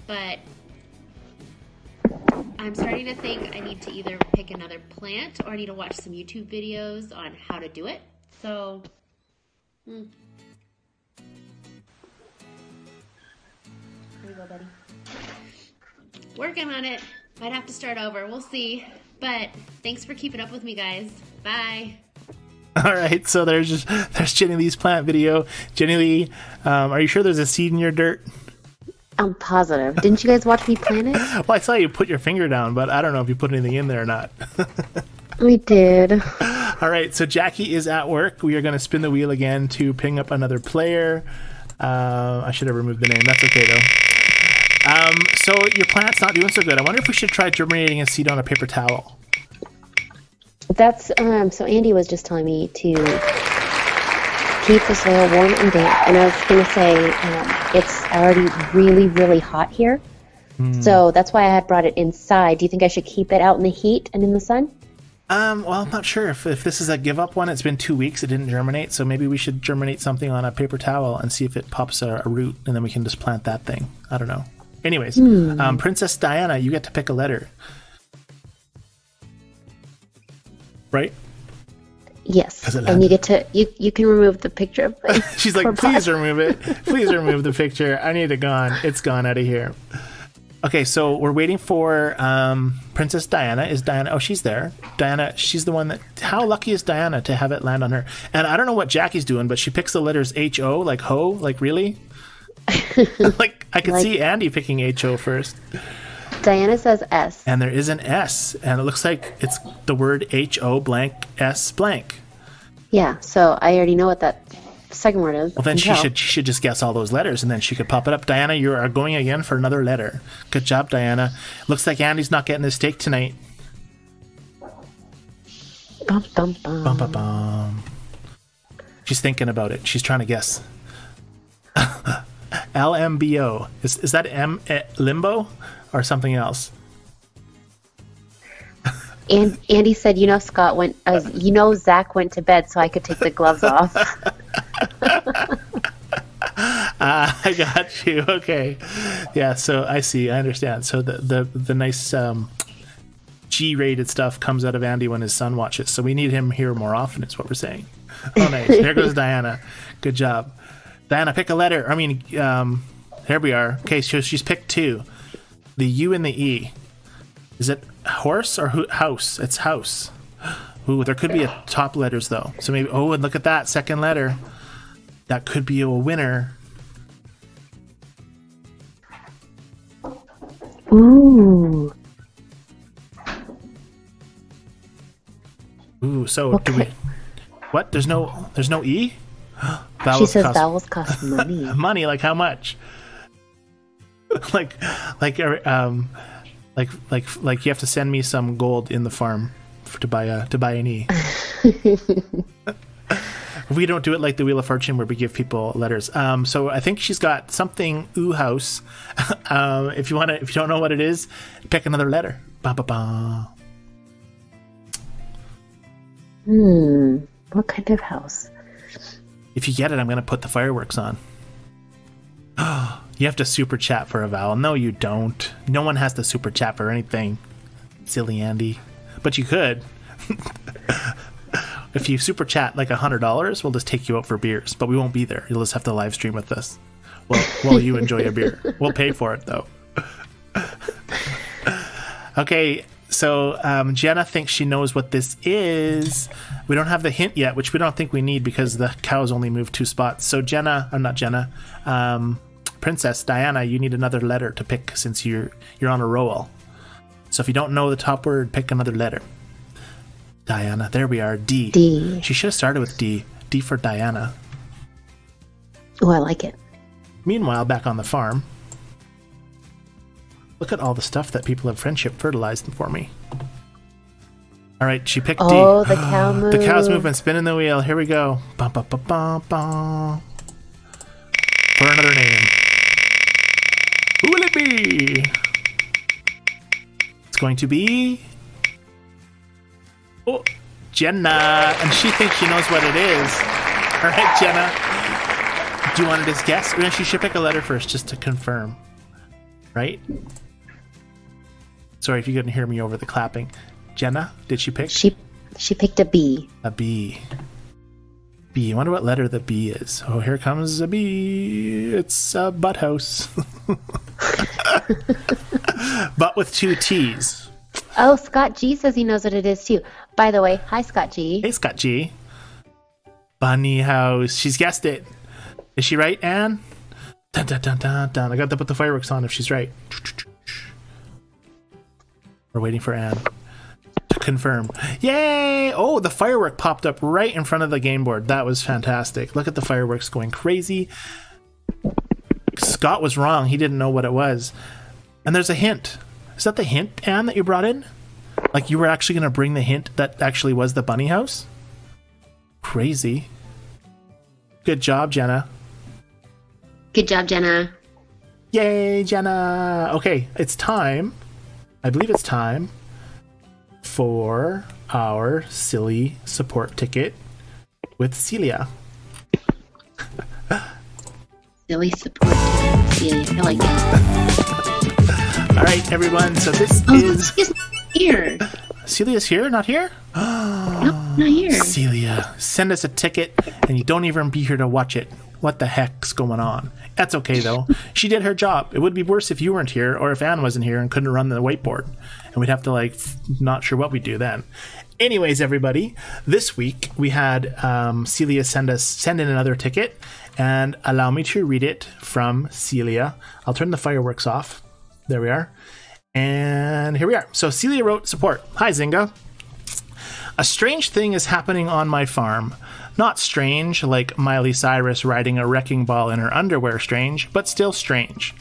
But I'm starting to think I need to either pick another plant or I need to watch some YouTube videos on how to do it. So, Here you go, buddy. Working on it. Might have to start over. We'll see. But thanks for keeping up with me, guys. Bye. All right. So there's Jennilee's plant video. Jennilee, are you sure there's a seed in your dirt? I'm positive. Didn't you guys watch me plant it? Well, I saw you put your finger down, but I don't know if you put anything in there or not. We did. All right. So Jackie is at work. We are going to spin the wheel again to ping up another player. I should have removed the name. That's okay, though. So your plant's not doing so good. I wonder if we should try germinating a seed on a paper towel. That's so Andy was just telling me to keep the soil warm and damp, and I was going to say it's already really, really hot here, So that's why I had brought it inside. Do you think I should keep it out in the heat and in the sun? Well, I'm not sure if this is a give up one. It's been 2 weeks. It didn't germinate. So maybe we should germinate something on a paper towel and see if it pops a root, and then we can just plant that thing. I don't know. Anyways, Princess Diana, you get to pick a letter. Right? Yes. And you get to, you can remove the picture of it. She's like, please remove it. Please remove the picture. I need it gone. It's gone out of here. Okay, so we're waiting for Princess Diana. Is Diana? Oh, she's there. Diana, she's the one that... How lucky is Diana to have it land on her? And I don't know what Jackie's doing, but she picks the letters H-O, like ho, like really? Like, I could see Andy picking H-O first. Diana says S. And there is an S, and it looks like it's the word H-O blank S blank. Yeah, so I already know what that second word is. Well, then she should just guess all those letters, and then she could pop it up. Diana, you are going again for another letter. Good job, Diana. Looks like Andy's not getting his steak tonight. Bum, bum, bum. Bum, bum, bum. She's thinking about it. She's trying to guess. LMBO. Is that limbo or something else? And Andy said, Zach went to bed, so I could take the gloves off. I got you. Okay. Yeah, so I see. I understand. So the nice G-rated stuff comes out of Andy when his son watches. So we need him here more often is what we're saying. Oh, nice. There goes Diana. Good job. Diana, pick a letter. I mean, here we are. Okay, so she's picked 2. The U and the E. Is it horse or house? It's house. Ooh, there could be a top letters though. So maybe, oh, and look at that second letter. That could be a winner. Ooh. Ooh, so okay. Do we... What? There's no E? She says vowels cost money. Money, like how much? like you have to send me some gold in the farm to buy an E. We don't do it like the Wheel of Fortune where we give people letters. So I think she's got something ooh house. If you don't know what it is, pick another letter. Ba ba ba. What kind of house? If you get it, I'm going to put the fireworks on. You have to super chat for a vowel. No, you don't. No one has to super chat for anything. Silly Andy. But you could. If you super chat like $100, we'll just take you out for beers. But we won't be there. You'll just have to live stream with us while you enjoy a beer. We'll pay for it, though. Okay, so Jenna thinks she knows what this is. We don't have the hint yet, which we don't think we need because the cows only moved 2 spots. So Princess Diana, you need another letter to pick since you're on a roll. So if you don't know the top word, pick another letter. Diana, there we are. D. D. She should have started with D. D for Diana. Oh, I like it. Meanwhile, back on the farm, look at all the stuff that people have friendship fertilized for me. All right, she picked D. Oh, the cow move. The cow's moving, spinning the wheel. Here we go. Bum, bum, bum, bum, bum. For another name. Who will it be? It's going to be... Oh, Jenna. And she thinks she knows what it is. All right, Jenna. Do you want to just guess? Or she should pick a letter first just to confirm. Right? Sorry if you couldn't hear me over the clapping. Jenna, did she pick? She picked a B. A B. B. I wonder what letter the B is. Oh, here comes a B. It's a butt house. But with 2 T's. Oh, Scott G says he knows what it is too. By the way, hi Scott G. Hey Scott G. Bunny house. She's guessed it. Is she right, Anne? Dun, dun, dun, dun, dun. I got to put the fireworks on if she's right. We're waiting for Anne to confirm. Yay! Oh, the firework popped up right in front of the game board. That was fantastic. Look at the fireworks going crazy. Scott was wrong. He didn't know what it was. And there's a hint. Is that the hint, Anne, that you brought in? Like you were actually going to bring the hint that actually was the bunny house? Crazy. Good job, Jenna. Good job, Jenna. Yay, Jenna! Okay, it's time. I believe it's time for our silly support ticket with Celia. Silly support ticket. Celia, I like it. All right, everyone. So this is Celia's here. Celia's here, not here? No, not here. Celia, send us a ticket, and you don't even be here to watch it. What the heck's going on? That's okay, though. She did her job. It would be worse if you weren't here, or if Anne wasn't here and couldn't run the whiteboard. And we'd have to, like, not sure what we'd do then. Anyways, everybody, this week we had Celia send in another ticket, and allow me to read it from Celia. I'll turn the fireworks off. There we are. And here we are. So Celia wrote support. Hi, Zynga. A strange thing is happening on my farm. Not strange, like Miley Cyrus riding a wrecking ball in her underwear strange, but still strange.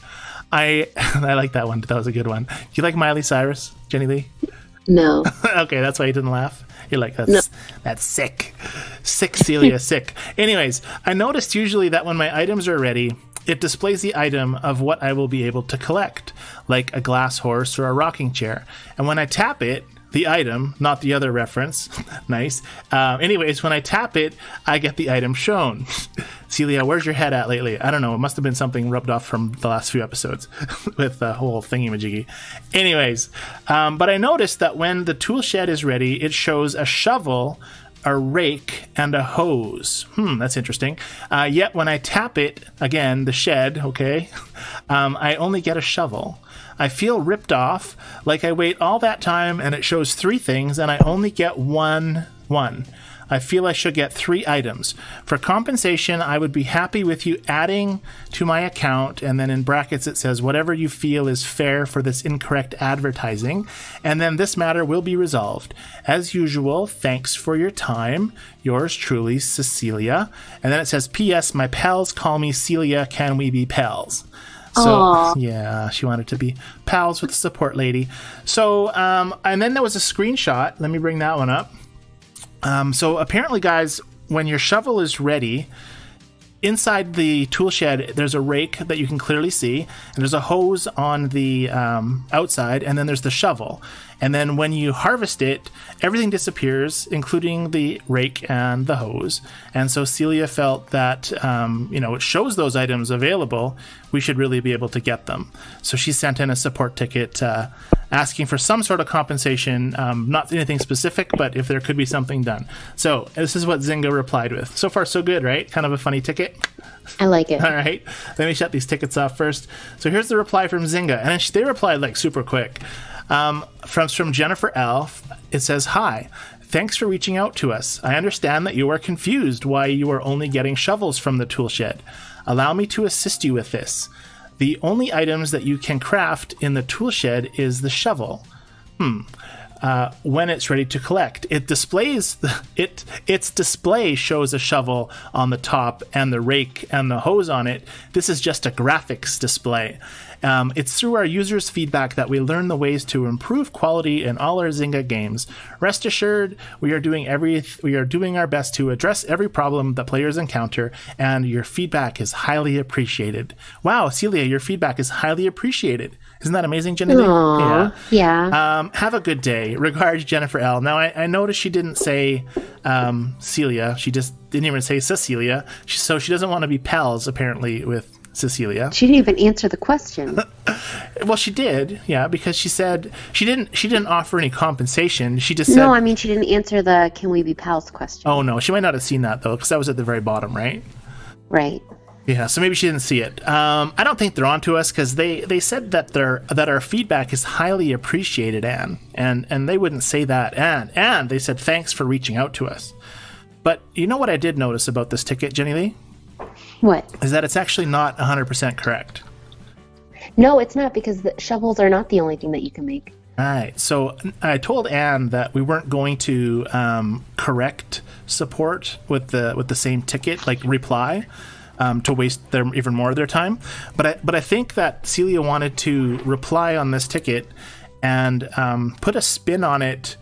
I like that one. That was a good one. Do you like Miley Cyrus, Jennilee? No. Okay, that's why you didn't laugh. You're like, No. That's sick. Sick, Celia, sick. Anyways, I noticed usually that when my items are ready, it displays the item of what I will be able to collect, like a glass horse or a rocking chair. And when I tap it, the item, not the other reference. Nice. Anyways, when I tap it, I get the item shown. Celia, where's your head at lately? I don't know. It must have been something rubbed off from the last few episodes with the whole thingy-majiggy. Anyways, but I noticed that when the tool shed is ready, it shows a shovel, a rake, and a hose. That's interesting. Yet when I tap it, again, the shed, okay, I only get a shovel. I feel ripped off, like I wait all that time and it shows 3 things and I only get one. I feel I should get 3 items. For compensation, I would be happy with you adding to my account, and then in brackets it says, whatever you feel is fair for this incorrect advertising, and then this matter will be resolved. As usual, thanks for your time. Yours truly, Cecilia. And then it says, P.S. My pals call me Celia. Can we be pals? So, Aww. yeah, she wanted to be pals with the support lady. So, and then there was a screenshot. Let me bring that one up. So apparently, guys, when your shovel is ready, inside the tool shed, there's a rake that you can clearly see, and there's a hose on the outside, and then there's the shovel. And then when you harvest it, everything disappears, including the rake and the hose. And so Celia felt that, it shows those items available. We should really be able to get them. So she sent in a support ticket asking for some sort of compensation, not anything specific, but if there could be something done. So this is what Zynga replied with. So far, so good, right? Kind of a funny ticket. I like it. All right. Let me shut these tickets off first. So here's the reply from Zynga. And they replied like super quick. From Jennifer L. It says, hi. Thanks for reaching out to us. I understand that you are confused why you are only getting shovels from the tool shed. Allow me to assist you with this. The only items that you can craft in the tool shed is the shovel. When it's ready to collect, it displays its display shows a shovel on the top and the rake and the hose on it. This is just a graphics display. It's through our users' feedback that we learn the ways to improve quality in all our Zynga games. Rest assured, we are doing our best to address every problem that players encounter, and your feedback is highly appreciated. Wow, Celia, your feedback is highly appreciated. Isn't that amazing, Jennilee? Yeah. Have a good day. Regards, Jennifer L. Now, I noticed she didn't say Celia. She just didn't even say Cecilia. So she doesn't want to be pals, apparently, with Cecilia. She didn't even answer the question. Well, she did, yeah, because she said she didn't offer any compensation. She just said, No, I mean she didn't answer the "Can we be pals?" question. Oh no, she might not have seen that though, because that was at the very bottom, right? Right. Yeah, so maybe she didn't see it. I don't think they're onto us because they said that our feedback is highly appreciated, Anne, and they wouldn't say that, and they said thanks for reaching out to us. But you know what I did notice about this ticket, Jennilee? What? Is that it's actually not 100% correct. No, it's not, because the shovels are not the only thing that you can make. All right. So I told Anne that we weren't going to correct support with the same ticket, like reply, to waste even more of their time. But I think that Celia wanted to reply on this ticket and put a spin on it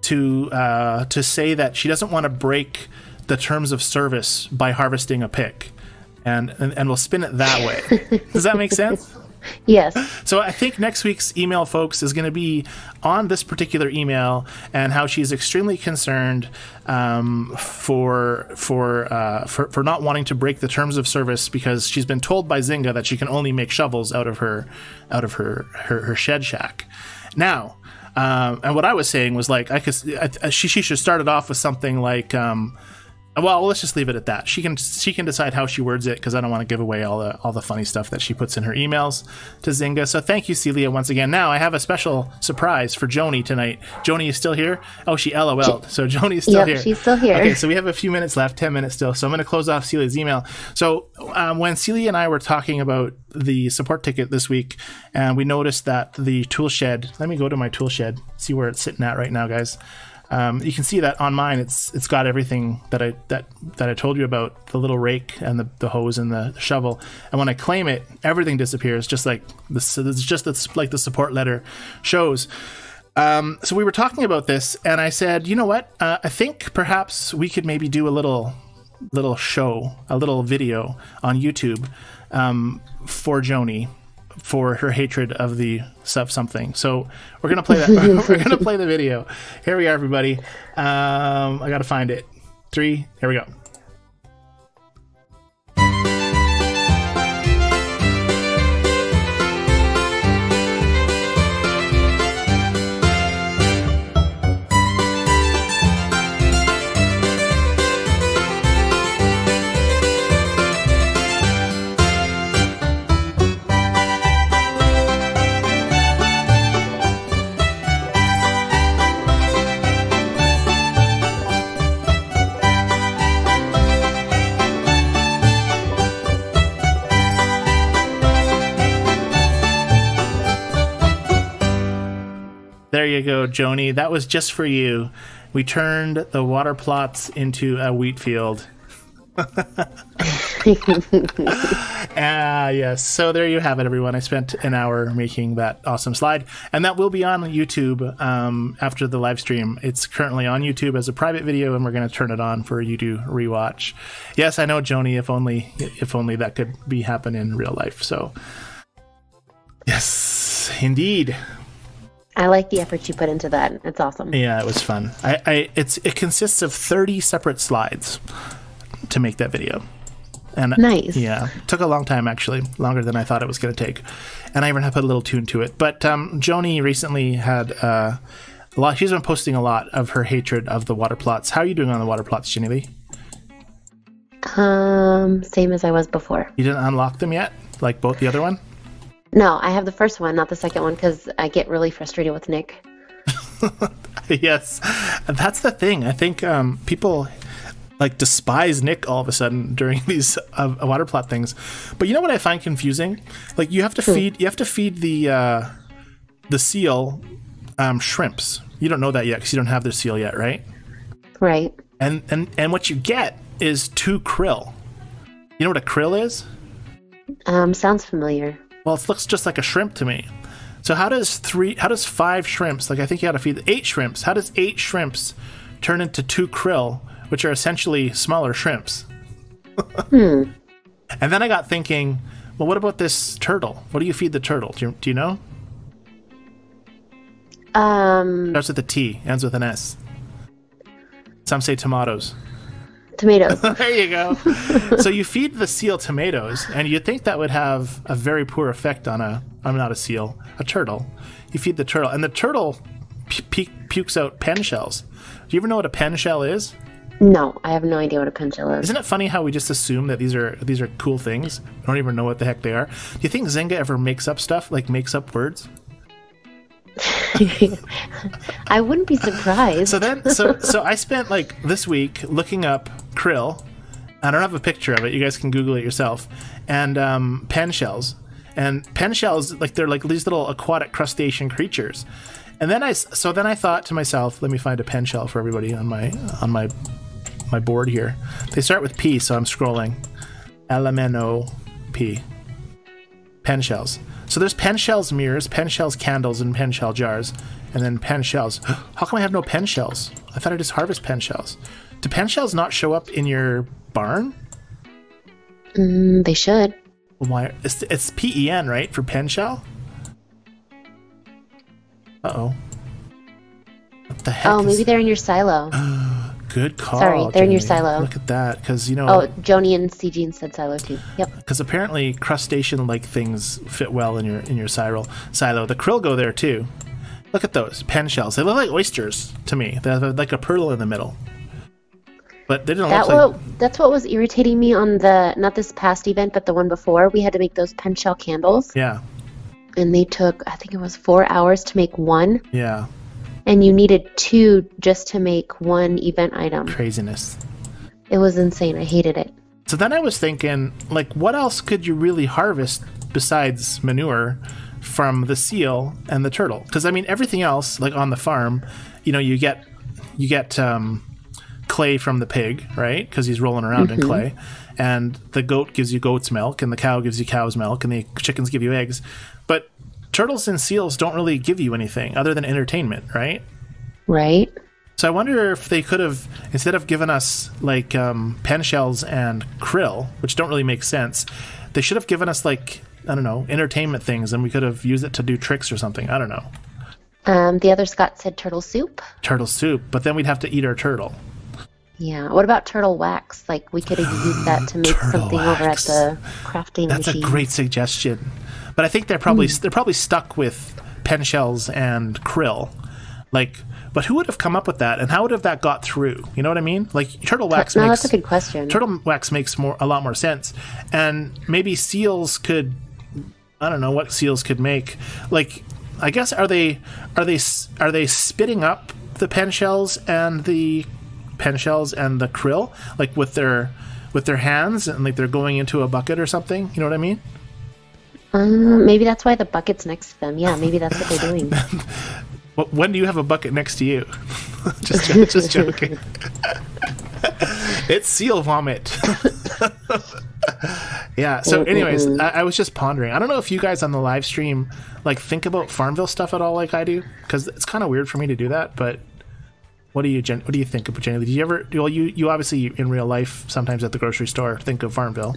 to say that she doesn't want to break the terms of service by harvesting a pick. And we'll spin it that way. Does that make sense? Yes. So I think next week's email, folks, is going to be on this particular email and how she's extremely concerned for not wanting to break the terms of service because she's been told by Zynga that she can only make shovels out of her shed shack. Now, and what I was saying was like she should start it off with something like. Well, let's just leave it at that. She can decide how she words it because I don't want to give away all the funny stuff that she puts in her emails to Zynga. So thank you, Celia, once again. Now I have a special surprise for Joni tonight. Joni is still here. Oh, she LOL'd. So Joni is still here. She's still here. Okay, so we have a few minutes left, 10 minutes still. So I'm going to close off Celia's email. So when Celia and I were talking about the support ticket this week, and we noticed that the tool shed. Let me go to my tool shed, see where it's sitting at right now, guys. You can see that on mine, it's got everything that I told you about, the little rake and the hose and the shovel. And when I claim it, everything disappears, just like like the support letter shows. So we were talking about this, and I said, you know what? I think perhaps we could maybe do a little show, a little video on YouTube for Joni. For her hatred of the something. So we're gonna play that. We're gonna play the video. Here we are, everybody. I gotta find it. 3. Here we go. There you go, Joni. That was just for you. We turned the water plots into a wheat field. Yes. So there you have it, everyone. I spent an hour making that awesome slide, and that will be on YouTube after the live stream. It's currently on YouTube as a private video, and we're going to turn it on for you to rewatch. Yes, I know, Joni. If only that could be happen in real life. So, yes, indeed. I like the effort you put into that. It's awesome. Yeah, it was fun. It consists of 30 separate slides to make that video. And nice. Yeah, took a long time, actually, longer than I thought it was going to take. And I even have put a little tune to it. But Joni recently had a lot. She's been posting a lot of her hatred of the water plots. How are you doing on the water plots, Jennilee? Same as I was before. You didn't unlock them yet, like both the other one? No, I have the first one, not the second one, because I get really frustrated with Nick. Yes, that's the thing. I think people like despise Nick all of a sudden during these water plot things. But you know what I find confusing? Like you have to feed the seal shrimps. You don't know that yet because you don't have the seal yet, right? Right. And what you get is 2 krill. You know what a krill is? Sounds familiar. Well, it looks just like a shrimp to me. So how does 5 shrimps, like I think you had to feed 8 shrimps, how does 8 shrimps turn into 2 krill, which are essentially smaller shrimps? And then I got thinking, well, what about this turtle? What do you feed the turtle? Do you know? Starts with a T, ends with an S. Some say tomatoes. Tomatoes. There you go. So you feed the seal tomatoes, and you'd think that would have a very poor effect on I'm not a seal, a turtle. You feed the turtle, and the turtle pukes out pen shells. Do you ever know what a pen shell is? No, I have no idea what a pen shell is. Isn't it funny how we just assume that these are cool things? We don't even know what the heck they are. Do you think Zynga ever makes up stuff, like makes up words? I wouldn't be surprised. So I spent like this week looking up krill. I don't have a picture of it. You guys can Google it yourself. And pen shells. And pen shells, like they're like these little aquatic crustacean creatures. And then I thought to myself, let me find a pen shell for everybody on my board here. They start with P, so I'm scrolling. LMNOP. Pen shells. So there's pen shells mirrors, pen shells candles, and pen shell jars. And then pen shells. How come I have no pen shells? I thought I just harvest pen shells. Do pen shells not show up in your barn? They should. Why? It's PEN, right? For pen shell? Uh-oh. What the heck? Oh, maybe they're in your silo. Good call. Sorry, they're in your Jenny. silo. Look at that, because, you know... Oh, Joni and CG said silo too. Yep. Because apparently crustacean-like things fit well in your silo. The krill go there, too. Look at those pen shells. They look like oysters to me. They have like a pearl in the middle. But they didn't look like... That's what was irritating me on the, not this past event, but the one before. We had to make those pen shell candles. Yeah. And they took, I think it was 4 hours to make one. Yeah. And you needed 2 just to make one event item. Craziness. It was insane. I hated it. So then I was thinking, like, what else could you really harvest besides manure from the seal and the turtle? Because, I mean, everything else, like on the farm, you know, you get clay from the pig, right? Because he's rolling around in clay. And the goat gives you goat's milk, and the cow gives you cow's milk, and the chickens give you eggs. But turtles and seals don't really give you anything other than entertainment, right? Right. So I wonder if they could have, instead of giving us like pen shells and krill, which don't really make sense, they should have given us like, I don't know, entertainment things, and we could have used it to do tricks or something. I don't know. The other Scott said turtle soup. Turtle soup, but then we'd have to eat our turtle. Yeah. What about turtle wax? Like, we could have used that to make something over at the crafting That's machine. a great suggestion. But I think they're probably stuck with pen shells and krill. Like, but who would have come up with that, and how would have that got through? You know what I mean? Like, turtle wax No, makes... that's a good question. Turtle wax makes a lot more sense. And maybe seals could... I don't know what seals could make. Like, I guess, are they spitting up the pen shells and the krill, like with their hands, and like they're going into a bucket or something? You know what I mean? Maybe that's why the bucket's next to them. Yeah, maybe that's what they're doing. When do you have a bucket next to you? just joking. It's seal vomit. Yeah. So, anyways, I was just pondering. I don't know if you guys on the live stream like think about Farmville stuff at all, like I do, because it's kind of weird for me to do that. But what do you think about Jennilee? Do you ever? Well, you obviously in real life sometimes at the grocery store think of Farmville.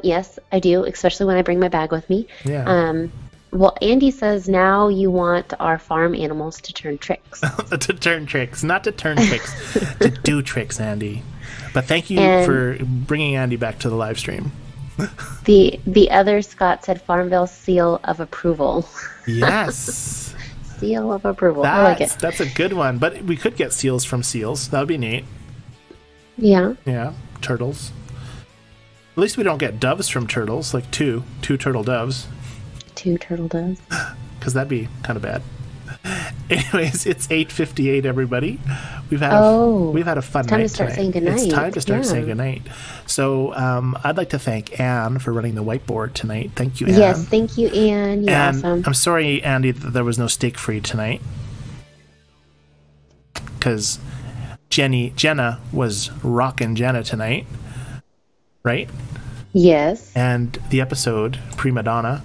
Yes, I do, especially when I bring my bag with me. Yeah. Well, Andy says now you want our farm animals to turn tricks. To turn tricks, not to turn tricks, to do tricks, Andy. But thank you for bringing Andy back to the live stream. The other Scott said Farmville seal of approval. Yes. Seal of approval. I like it. That's a good one. But we could get seals from seals. That would be neat. Yeah. Yeah. Turtles. At least we don't get doves from turtles, like two turtle doves. 2 turtle doves. Because that'd be kind of bad. Anyways, it's 8:58, everybody. We've had a fun night. Time to start saying goodnight. It's time to start saying goodnight. So I'd like to thank Anne for running the whiteboard tonight. Thank you, Anne. Yes, thank you, Anne. You're awesome. I'm sorry, Andy, that there was no steak for you tonight. Because Jenna was rocking Jenna tonight. Right? Yes. And the episode, Prima Donna.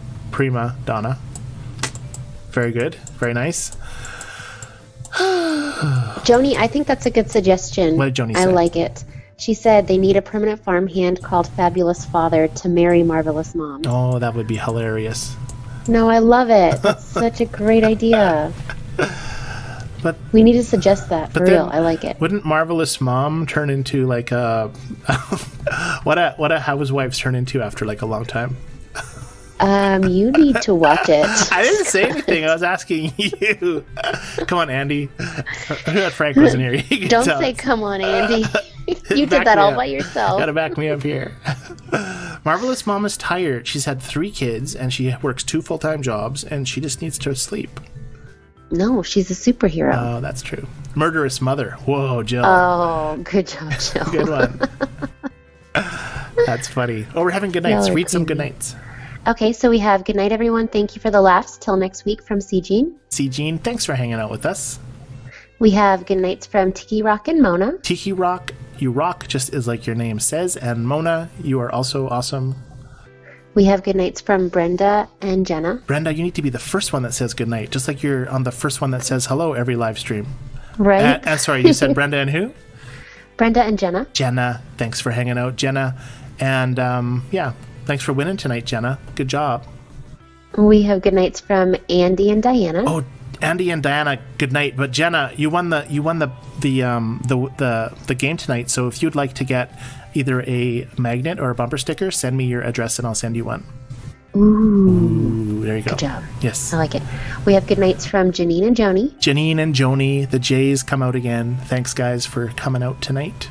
Very good. Very nice. Joni, I think that's a good suggestion. What did Joni say? I like it. She said they need a permanent farmhand called Fabulous Father to marry Marvelous Mom. Oh, that would be hilarious. No, I love it. That's such a great idea. But we need to suggest that for real. I like it. Wouldn't Marvelous Mom turn into like a what a housewives turn into after like a long time? You need to watch it. I didn't say anything. I was asking you. Come on, Andy. Frank wasn't here. Don't say "come on, Andy." You did that all by yourself. Gotta back me up here. Marvelous Mom is tired. She's had 3 kids and she works 2 full-time jobs and she just needs to sleep. No, she's a superhero. Oh, that's true. Murderous Mother. Whoa, Jill. Oh, good job, Jill. Good one. That's funny. Oh, we're having good nights. Read some good nights. Okay, so we have good night, everyone. Thank you for the laughs. Till next week from C. Jean. C. Jean, thanks for hanging out with us. We have good nights from Tiki Rock and Mona. Tiki Rock, you rock just as like your name says. And Mona, you are also awesome. We have good nights from Brenda and Jenna. Brenda, you need to be the first one that says good night, just like you're on the first one that says hello every live stream. Right. Sorry, you said Brenda and who? Brenda and Jenna. Jenna, thanks for hanging out, Jenna. And yeah, Thanks for winning tonight, Jenna. Good job. We have good nights from Andy and Diana. Oh, Andy and Diana, good night. But Jenna, you won the game tonight. So if you'd like to get either a magnet or a bumper sticker, send me your address and I'll send you one. Ooh, there you go. Good job. Yes. I like it. We have good nights from Janine and Joni. Janine and Joni, the J's come out again. Thanks, guys, for coming out tonight.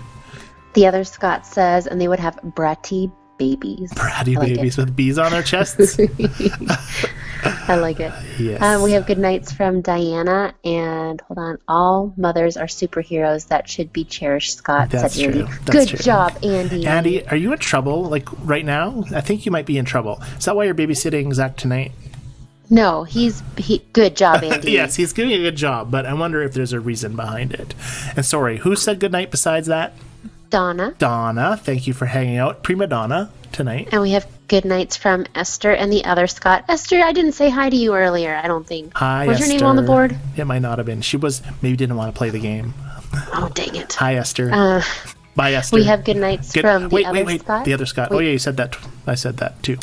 The other Scott says, and they would have bratty babies. Bratty babies with bees on their chests. I like it. Yes. We have good nights from Diana, and hold on, all mothers are superheroes that should be cherished, Scott. That's said Andy. true. Good job, Andy. Andy, are you in trouble, like, right now? I think you might be in trouble. Is that why you're babysitting Zach tonight? No, good job, Andy. Yes, he's doing a good job, but I wonder if there's a reason behind it. And sorry, who said good night besides that? Donna. Donna, thank you for hanging out. Prima Donna tonight. And we have good nights from Esther and the other Scott. Esther, I didn't say hi to you earlier, I don't think. Hi, Was Esther. your name on the board? It might not have been. She maybe didn't want to play the game. Oh, dang it. Hi, Esther. Bye, Esther. We have good nights from the other Scott. The other Scott. Wait. Oh, yeah, you said that. I said that, too.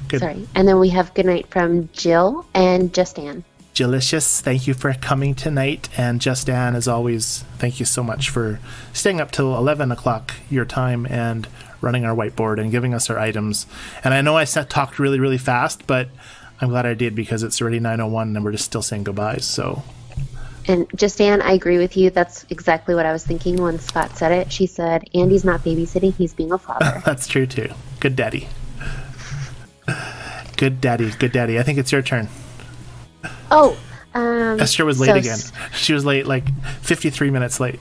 Good. Sorry. And then we have good night from Jill and Just Ann. Delicious, thank you for coming tonight. And Just Ann, as always, thank you so much for staying up till 11 o'clock your time and running our whiteboard and giving us our items. And I know I talked really, really fast, but I'm glad I did because it's already 9:01 and we're just still saying goodbyes. So. And Just Ann, I agree with you. That's exactly what I was thinking when Scott said it. She said, Andy's not babysitting, he's being a father. That's true, too. Good daddy. Good daddy, good daddy. I think it's your turn. Oh, Esther was late again. She was late, like 53 minutes late.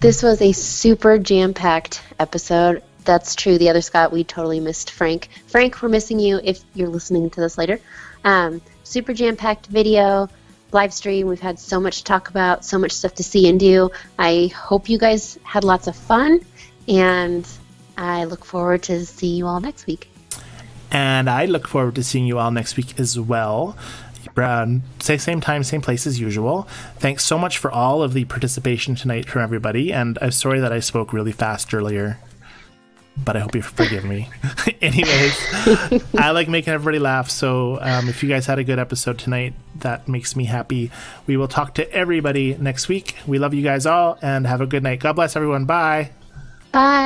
This was a super jam-packed episode. That's true. The other Scott, we totally missed Frank. Frank, we're missing you if you're listening to this later. Super jam-packed video, live stream. We've had so much to talk about, so much stuff to see and do. I hope you guys had lots of fun, and I look forward to seeing you all next week. And I look forward to seeing you all next week as well. Same time, same place as usual. Thanks so much for all of the participation tonight from everybody. And I'm sorry that I spoke really fast earlier, but I hope you forgive me. Anyways, I like making everybody laugh. So if you guys had a good episode tonight, that makes me happy. We will talk to everybody next week. We love you guys all and have a good night. God bless everyone. Bye. Bye.